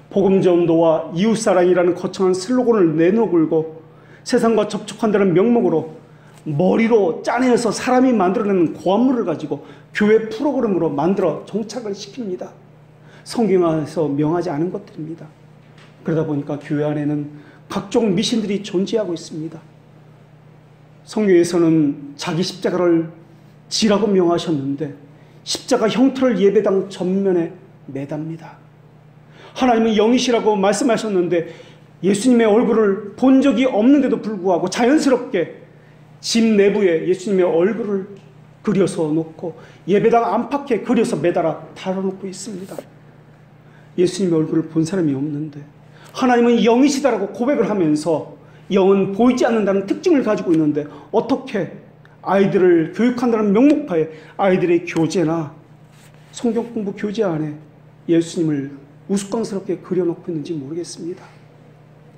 복음 전도와 이웃사랑이라는 거창한 슬로건을 내놓고 세상과 접촉한다는 명목으로 머리로 짜내어서 사람이 만들어내는 고함물을 가지고 교회 프로그램으로 만들어 정착을 시킵니다. 성경에서 명하지 않은 것들입니다. 그러다 보니까 교회 안에는 각종 미신들이 존재하고 있습니다. 성경에서는 자기 십자가를 지라고 명하셨는데 십자가 형태를 예배당 전면에 매답니다. 하나님은 영이시라고 말씀하셨는데 예수님의 얼굴을 본 적이 없는데도 불구하고 자연스럽게 집 내부에 예수님의 얼굴을 그려서 놓고 예배당 안팎에 그려서 매달아 달아놓고 있습니다. 예수님의 얼굴을 본 사람이 없는데 하나님은 영이시다라고 고백을 하면서 영은 보이지 않는다는 특징을 가지고 있는데 어떻게 아이들을 교육한다는 명목하에 아이들의 교재나 성경 공부 교재 안에 예수님을 우스꽝스럽게 그려놓고 있는지 모르겠습니다.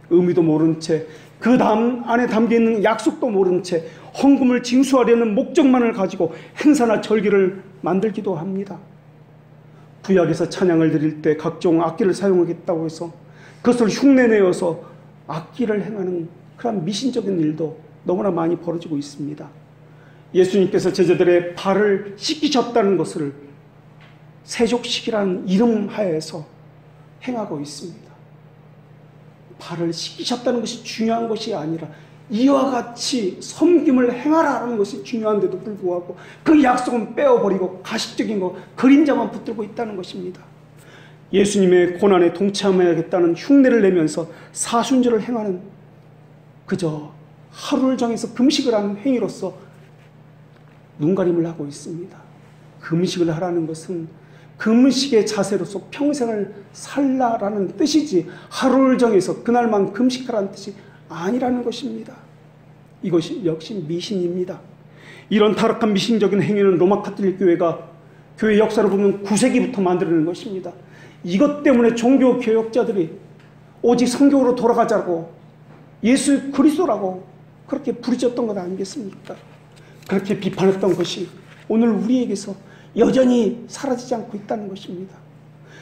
의미도 모른 채 그 다음 안에 담겨있는 약속도 모른 채 헌금을 징수하려는 목적만을 가지고 행사나 절기를 만들기도 합니다. 구약에서 찬양을 드릴 때 각종 악기를 사용하겠다고 해서 그것을 흉내내어서 악기를 행하는 그런 미신적인 일도 너무나 많이 벌어지고 있습니다. 예수님께서 제자들의 발을 씻기셨다는 것을 세족식이라는 이름 하에서 행하고 있습니다. 발을 씻기셨다는 것이 중요한 것이 아니라 이와 같이 섬김을 행하라는 것이 중요한데도 불구하고 그 약속은 빼어버리고 가식적인 것, 그림자만 붙들고 있다는 것입니다. 예수님의 고난에 동참해야겠다는 흉내를 내면서 사순절을 행하는 그저 하루를 정해서 금식을 하는 행위로서 눈가림을 하고 있습니다. 금식을 하라는 것은 금식의 자세로서 평생을 살라라는 뜻이지 하루를 정해서 그날만 금식하라는 뜻이 아니라는 것입니다. 이것이 역시 미신입니다. 이런 타락한 미신적인 행위는 로마 가톨릭 교회가 교회 역사를 보면 9세기부터 만들어낸 것입니다. 이것 때문에 종교 개혁자들이 오직 성경으로 돌아가자고 예수 그리스도라고 그렇게 부르짖었던 것 아니겠습니까? 그렇게 비판했던 것이 오늘 우리에게서 여전히 사라지지 않고 있다는 것입니다.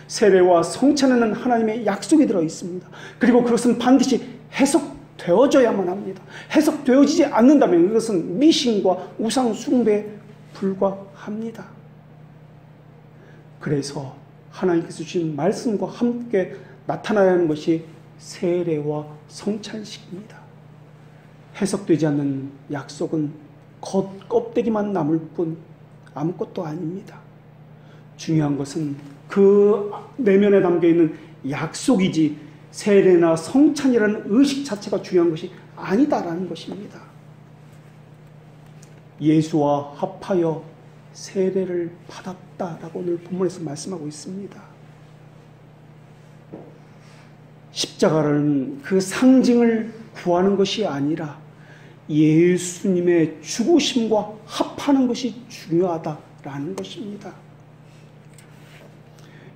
세례와 성찬에는 하나님의 약속이 들어 있습니다. 그리고 그것은 반드시 해석되어져야만 합니다. 해석되어지지 않는다면 그것은 미신과 우상 숭배에 불과합니다. 그래서 하나님께서 주신 말씀과 함께 나타나야 하는 것이 세례와 성찬식입니다. 해석되지 않는 약속은 껍데기만 남을 뿐 아무것도 아닙니다. 중요한 것은 그 내면에 담겨있는 약속이지 세례나 성찬이라는 의식 자체가 중요한 것이 아니다라는 것입니다. 예수와 합하여 세례를 받았다라고 오늘 본문에서 말씀하고 있습니다. 십자가는 그 상징을 구하는 것이 아니라 예수님의 죽으심과 합하는 것이 중요하다라는 것입니다.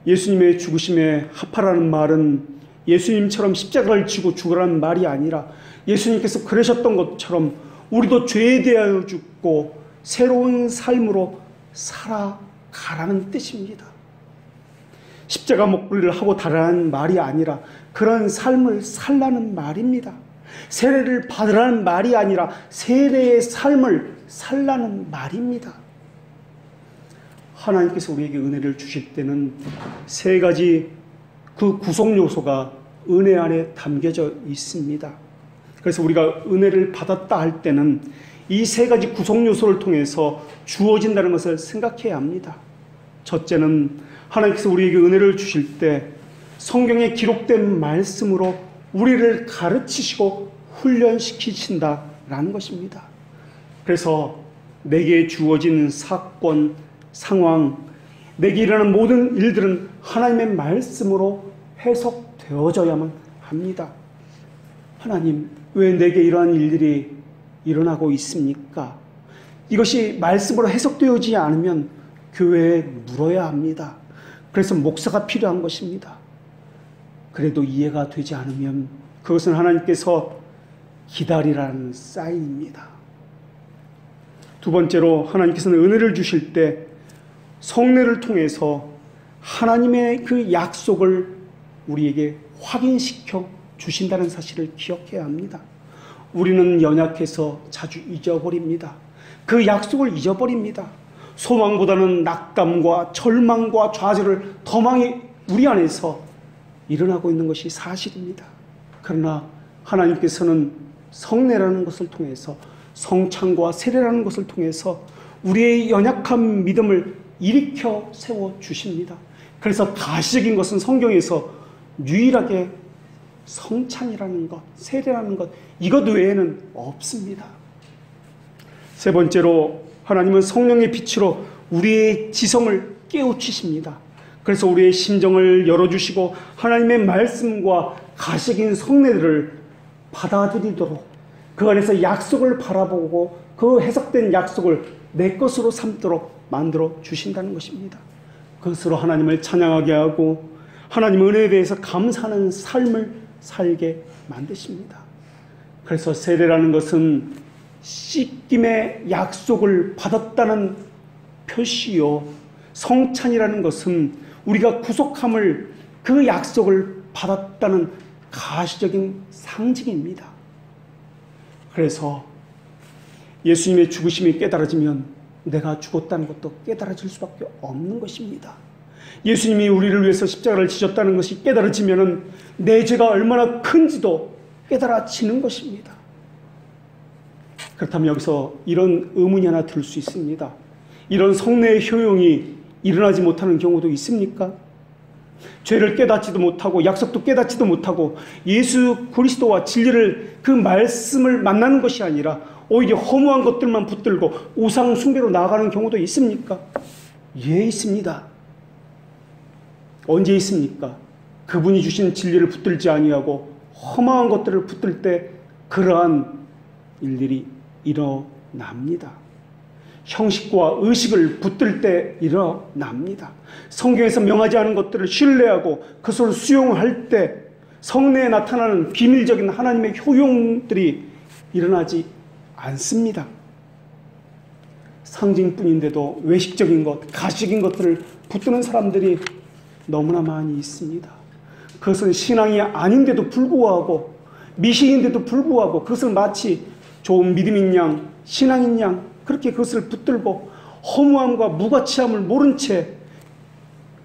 예수님의 죽으심에 합하라는 말은 예수님처럼 십자가를 지고 죽으라는 말이 아니라 예수님께서 그러셨던 것처럼 우리도 죄에 대하여 죽고 새로운 삶으로 살아가라는 뜻입니다. 십자가 목걸이를 하고 달라는 말이 아니라 그런 삶을 살라는 말입니다. 세례를 받으라는 말이 아니라 세례의 삶을 살라는 말입니다. 하나님께서 우리에게 은혜를 주실 때는 세 가지 그 구성 요소가 은혜 안에 담겨져 있습니다. 그래서 우리가 은혜를 받았다 할 때는 이 세 가지 구성 요소를 통해서 주어진다는 것을 생각해야 합니다. 첫째는 하나님께서 우리에게 은혜를 주실 때 성경에 기록된 말씀으로 우리를 가르치시고 훈련시키신다라는 것입니다. 그래서 내게 주어진 사건, 상황, 내게 일어나는 모든 일들은 하나님의 말씀으로 해석되어져야만 합니다. 하나님, 왜 내게 이러한 일들이 일어나고 있습니까? 이것이 말씀으로 해석되어지지 않으면 교회에 물어야 합니다. 그래서 목사가 필요한 것입니다. 그래도 이해가 되지 않으면 그것은 하나님께서 기다리라는 사인입니다. 두 번째로, 하나님께서는 은혜를 주실 때 성례를 통해서 하나님의 그 약속을 우리에게 확인시켜 주신다는 사실을 기억해야 합니다. 우리는 연약해서 자주 잊어버립니다. 그 약속을 잊어버립니다. 소망보다는 낙담과 절망과 좌절을 더 많이 우리 안에서 일어나고 있는 것이 사실입니다. 그러나 하나님께서는 성례라는 것을 통해서, 성찬과 세례라는 것을 통해서 우리의 연약한 믿음을 일으켜 세워주십니다. 그래서 가시적인 것은 성경에서 유일하게 성찬이라는 것, 세례라는 것, 이것 외에는 없습니다. 세 번째로, 하나님은 성령의 빛으로 우리의 지성을 깨우치십니다. 그래서 우리의 심정을 열어주시고 하나님의 말씀과 가시적인 성례들을 받아들이도록, 그 안에서 약속을 바라보고 그 해석된 약속을 내 것으로 삼도록 만들어 주신다는 것입니다. 그것으로 하나님을 찬양하게 하고 하나님의 은혜에 대해서 감사하는 삶을 살게 만드십니다. 그래서 세례라는 것은 씻김의 약속을 받았다는 표시요, 성찬이라는 것은 우리가 구속함을, 그 약속을 받았다는 가시적인 상징입니다. 그래서 예수님의 죽으심이 깨달아지면 내가 죽었다는 것도 깨달아질 수밖에 없는 것입니다. 예수님이 우리를 위해서 십자가를 지셨다는 것이 깨달아지면 내 죄가 얼마나 큰지도 깨달아지는 것입니다. 그렇다면 여기서 이런 의문이 하나 들 수 있습니다. 이런 성례의 효용이 일어나지 못하는 경우도 있습니까? 죄를 깨닫지도 못하고 약속도 깨닫지도 못하고 예수 그리스도와 진리를, 그 말씀을 만나는 것이 아니라 오히려 허무한 것들만 붙들고 우상 숭배로 나아가는 경우도 있습니까? 예, 있습니다. 언제 있습니까? 그분이 주신 진리를 붙들지 아니하고 허망한 것들을 붙들 때 그러한 일들이 일어납니다. 형식과 의식을 붙들 때 일어납니다. 성경에서 명하지 않은 것들을 신뢰하고 그것을 수용할 때 성례에 나타나는 비밀적인 하나님의 효용들이 일어나지 않습니다. 상징뿐인데도 외식적인 것, 가식인 것들을 붙드는 사람들이 너무나 많이 있습니다. 그것은 신앙이 아닌데도 불구하고, 미신인데도 불구하고 그것을 마치 좋은 믿음인 양, 신앙인 양 그렇게 그것을 붙들고 허무함과 무가치함을 모른 채,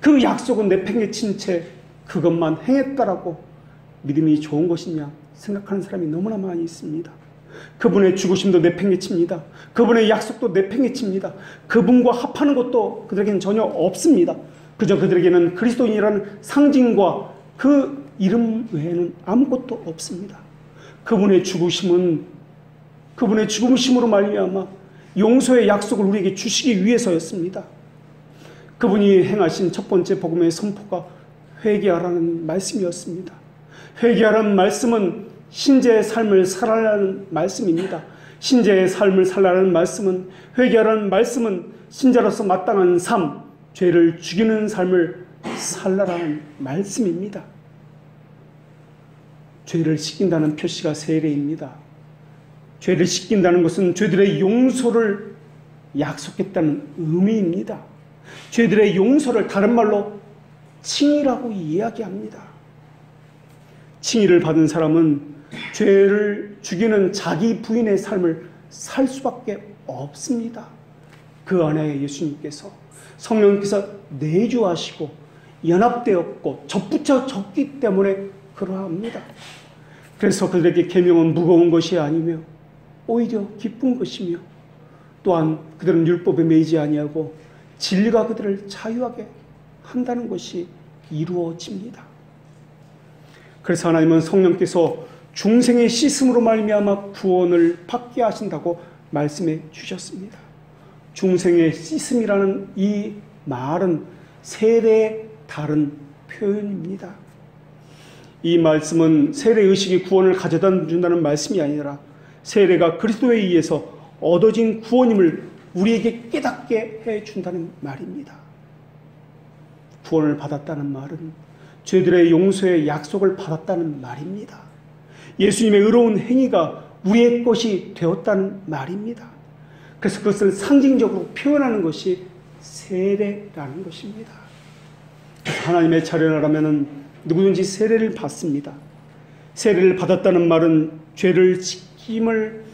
그 약속은 내팽개친 채 그것만 행했다라고 믿음이 좋은 것이냐 생각하는 사람이 너무나 많이 있습니다. 그분의 죽으심도 내팽개칩니다. 그분의 약속도 내팽개칩니다. 그분과 합하는 것도 그들에게는 전혀 없습니다. 그저 그들에게는 그리스도인이라는 상징과 그 이름 외에는 아무것도 없습니다. 그분의 죽으심으로 말미암아 용서의 약속을 우리에게 주시기 위해서였습니다. 그분이 행하신 첫 번째 복음의 선포가 회개하라는 말씀이었습니다. 회개하라는 말씀은 신자의 삶을 살아라는 말씀입니다. 신자의 삶을 살아라는 말씀은, 회개하라는 말씀은 신자로서 마땅한 삶, 죄를 죽이는 삶을 살라라는 말씀입니다. 죄를 씻긴다는 표시가 세례입니다. 죄를 씻긴다는 것은 죄들의 용서를 약속했다는 의미입니다. 죄들의 용서를 다른 말로 칭의라고 이야기합니다. 칭의를 받은 사람은 죄를 죽이는 자기 부인의 삶을 살 수밖에 없습니다. 그 안에 예수님께서, 성령님께서 내주하시고 연합되었고 접붙여졌기 때문에 그러합니다. 그래서 그들에게 계명은 무거운 것이 아니며 오히려 기쁜 것이며, 또한 그들은 율법에 매이지 아니하고 진리가 그들을 자유하게 한다는 것이 이루어집니다. 그래서 하나님은 성령께서 중생의 씻음으로 말미암아 구원을 받게 하신다고 말씀해 주셨습니다. 중생의 씻음이라는 이 말은 세례의 다른 표현입니다. 이 말씀은 세례의식이 구원을 가져다 준다는 말씀이 아니라 세례가 그리스도에 의해서 얻어진 구원임을 우리에게 깨닫게 해준다는 말입니다. 구원을 받았다는 말은 죄들의 용서의 약속을 받았다는 말입니다. 예수님의 의로운 행위가 우리의 것이 되었다는 말입니다. 그래서 그것을 상징적으로 표현하는 것이 세례라는 것입니다. 하나님의 자녀라면 누구든지 세례를 받습니다. 세례를 받았다는 말은 죄를 지킴을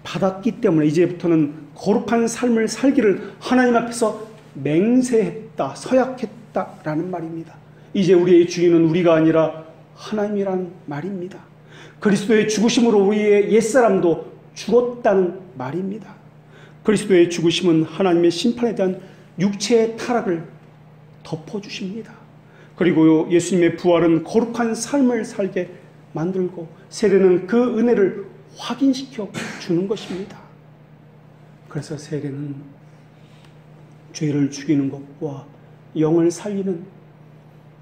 받았기 때문에 이제부터는 거룩한 삶을 살기를 하나님 앞에서 맹세했다, 서약했다라는 말입니다. 이제 우리의 주인은 우리가 아니라 하나님이란 말입니다. 그리스도의 죽으심으로 우리의 옛사람도 죽었다는 말입니다. 그리스도의 죽으심은 하나님의 심판에 대한 육체의 타락을 덮어주십니다. 그리고 예수님의 부활은 거룩한 삶을 살게 만들고 세례는 그 은혜를 확인시켜 주는 것입니다. 그래서 세례는 죄를 죽이는 것과 영을 살리는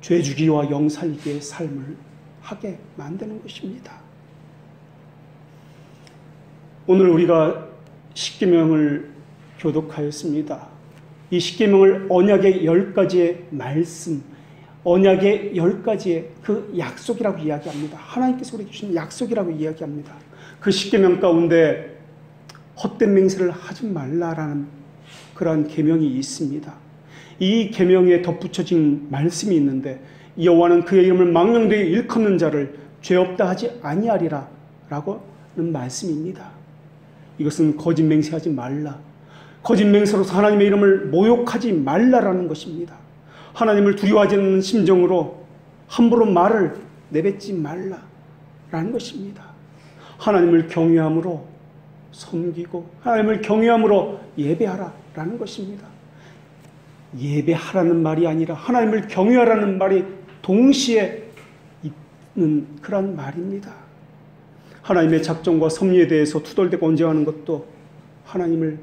죄 죽이와 영 살리기의 삶을 하게 만드는 것입니다. 오늘 우리가 십계명을 교독하였습니다. 이 십계명을 언약의 10가지의 말씀, 언약의 10가지의 그 약속이라고 이야기합니다. 하나님께서 우리에게 주신 약속이라고 이야기합니다. 그 십계명 가운데 헛된 맹세를 하지 말라라는 그러한 계명이 있습니다. 이 계명에 덧붙여진 말씀이 있는데 여호와는 그의 이름을 망령되이 일컫는 자를 죄 없다 하지 아니하리라 라고는 말씀입니다. 이것은 거짓 맹세하지 말라, 거짓 맹세로서 하나님의 이름을 모욕하지 말라라는 것입니다. 하나님을 두려워하지 않는 심정으로 함부로 말을 내뱉지 말라라는 것입니다. 하나님을 경외함으로 섬기고 하나님을 경외함으로 예배하라라는 것입니다. 예배하라는 말이 아니라 하나님을 경외하라는 말이 동시에 있는 그런 말입니다. 하나님의 작정과 섭리에 대해서 투덜대고 언쟁하는 것도 하나님을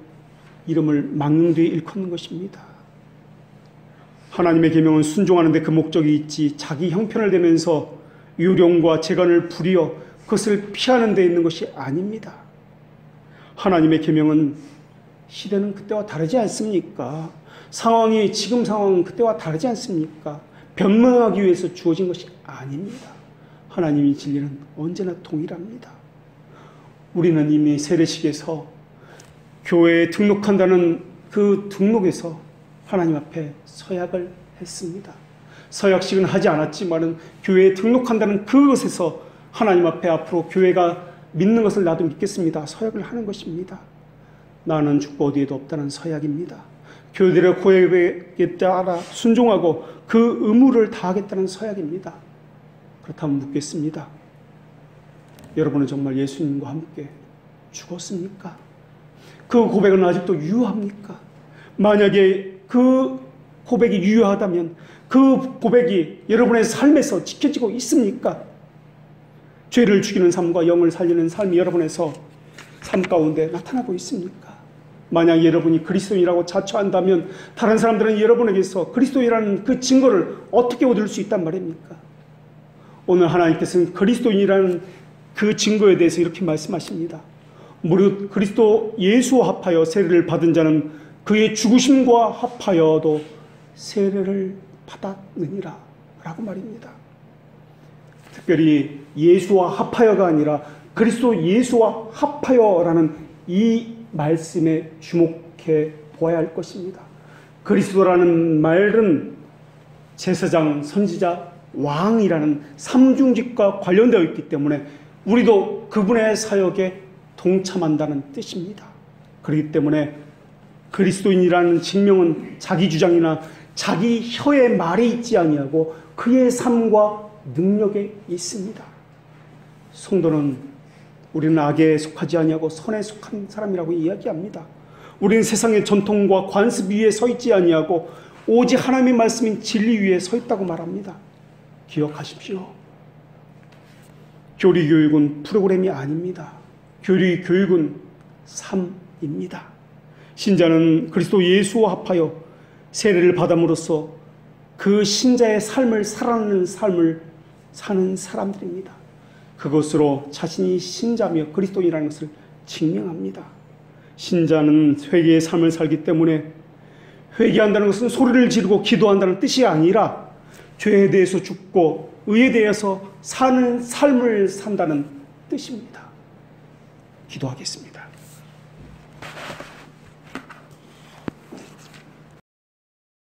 이름을 망령되이 일컫는 것입니다. 하나님의 계명은 순종하는 데 그 목적이 있지 자기 형편을 대면서 유령과 재간을 부리어 그것을 피하는 데 있는 것이 아닙니다. 하나님의 계명은 시대는 그때와 다르지 않습니까? 상황이 지금 상황은 그때와 다르지 않습니까? 변명하기 위해서 주어진 것이 아닙니다. 하나님의 진리는 언제나 동일합니다. 우리는 이미 세례식에서 교회에 등록한다는 그 등록에서 하나님 앞에 서약을 했습니다. 서약식은 하지 않았지만은 교회에 등록한다는 그것에서 하나님 앞에 앞으로 교회가 믿는 것을 나도 믿겠습니다. 서약을 하는 것입니다. 나는 죽고 어디에도 없다는 서약입니다. 교회들의 고백에 따라 순종하고 그 의무를 다하겠다는 서약입니다. 그렇다면 묻겠습니다. 여러분은 정말 예수님과 함께 죽었습니까? 그 고백은 아직도 유효합니까? 만약에 그 고백이 유효하다면 그 고백이 여러분의 삶에서 지켜지고 있습니까? 죄를 죽이는 삶과 영을 살리는 삶이 여러분에서 삶 가운데 나타나고 있습니까? 만약 여러분이 그리스도인이라고 자처한다면 다른 사람들은 여러분에게서 그리스도인이라는 그 증거를 어떻게 얻을 수 있단 말입니까? 오늘 하나님께서는 그리스도인이라는 그 증거에 대해서 이렇게 말씀하십니다. 무릇 그리스도 예수와 합하여 세례를 받은 자는 그의 죽으심과 합하여도 세례를 받았느니라 라고 말입니다. 특별히 예수와 합하여가 아니라 그리스도 예수와 합하여라는 이 말씀에 주목해 보아야 할 것입니다. 그리스도라는 말은 제사장, 선지자, 왕이라는 삼중직과 관련되어 있기 때문에 우리도 그분의 사역에 동참한다는 뜻입니다. 그렇기 때문에 그리스도인이라는 증명은 자기 주장이나 자기 혀의 말에 있지 아니하고 그의 삶과 능력에 있습니다. 성도는 우리는 악에 속하지 아니하고 선에 속한 사람이라고 이야기합니다. 우리는 세상의 전통과 관습 위에 서 있지 아니하고 오직 하나님의 말씀인 진리 위에 서 있다고 말합니다. 기억하십시오. 교리교육은 프로그램이 아닙니다. 교리교육은 삶입니다. 신자는 그리스도 예수와 합하여 세례를 받음으로써 그 신자의 삶을 살아내는 삶을 사는 사람들입니다. 그것으로 자신이 신자며 그리스도인이라는 것을 증명합니다. 신자는 회개의 삶을 살기 때문에 회개한다는 것은 소리를 지르고 기도한다는 뜻이 아니라 죄에 대해서 죽고 의에 대해서 사는 삶을 산다는 뜻입니다. 기도하겠습니다.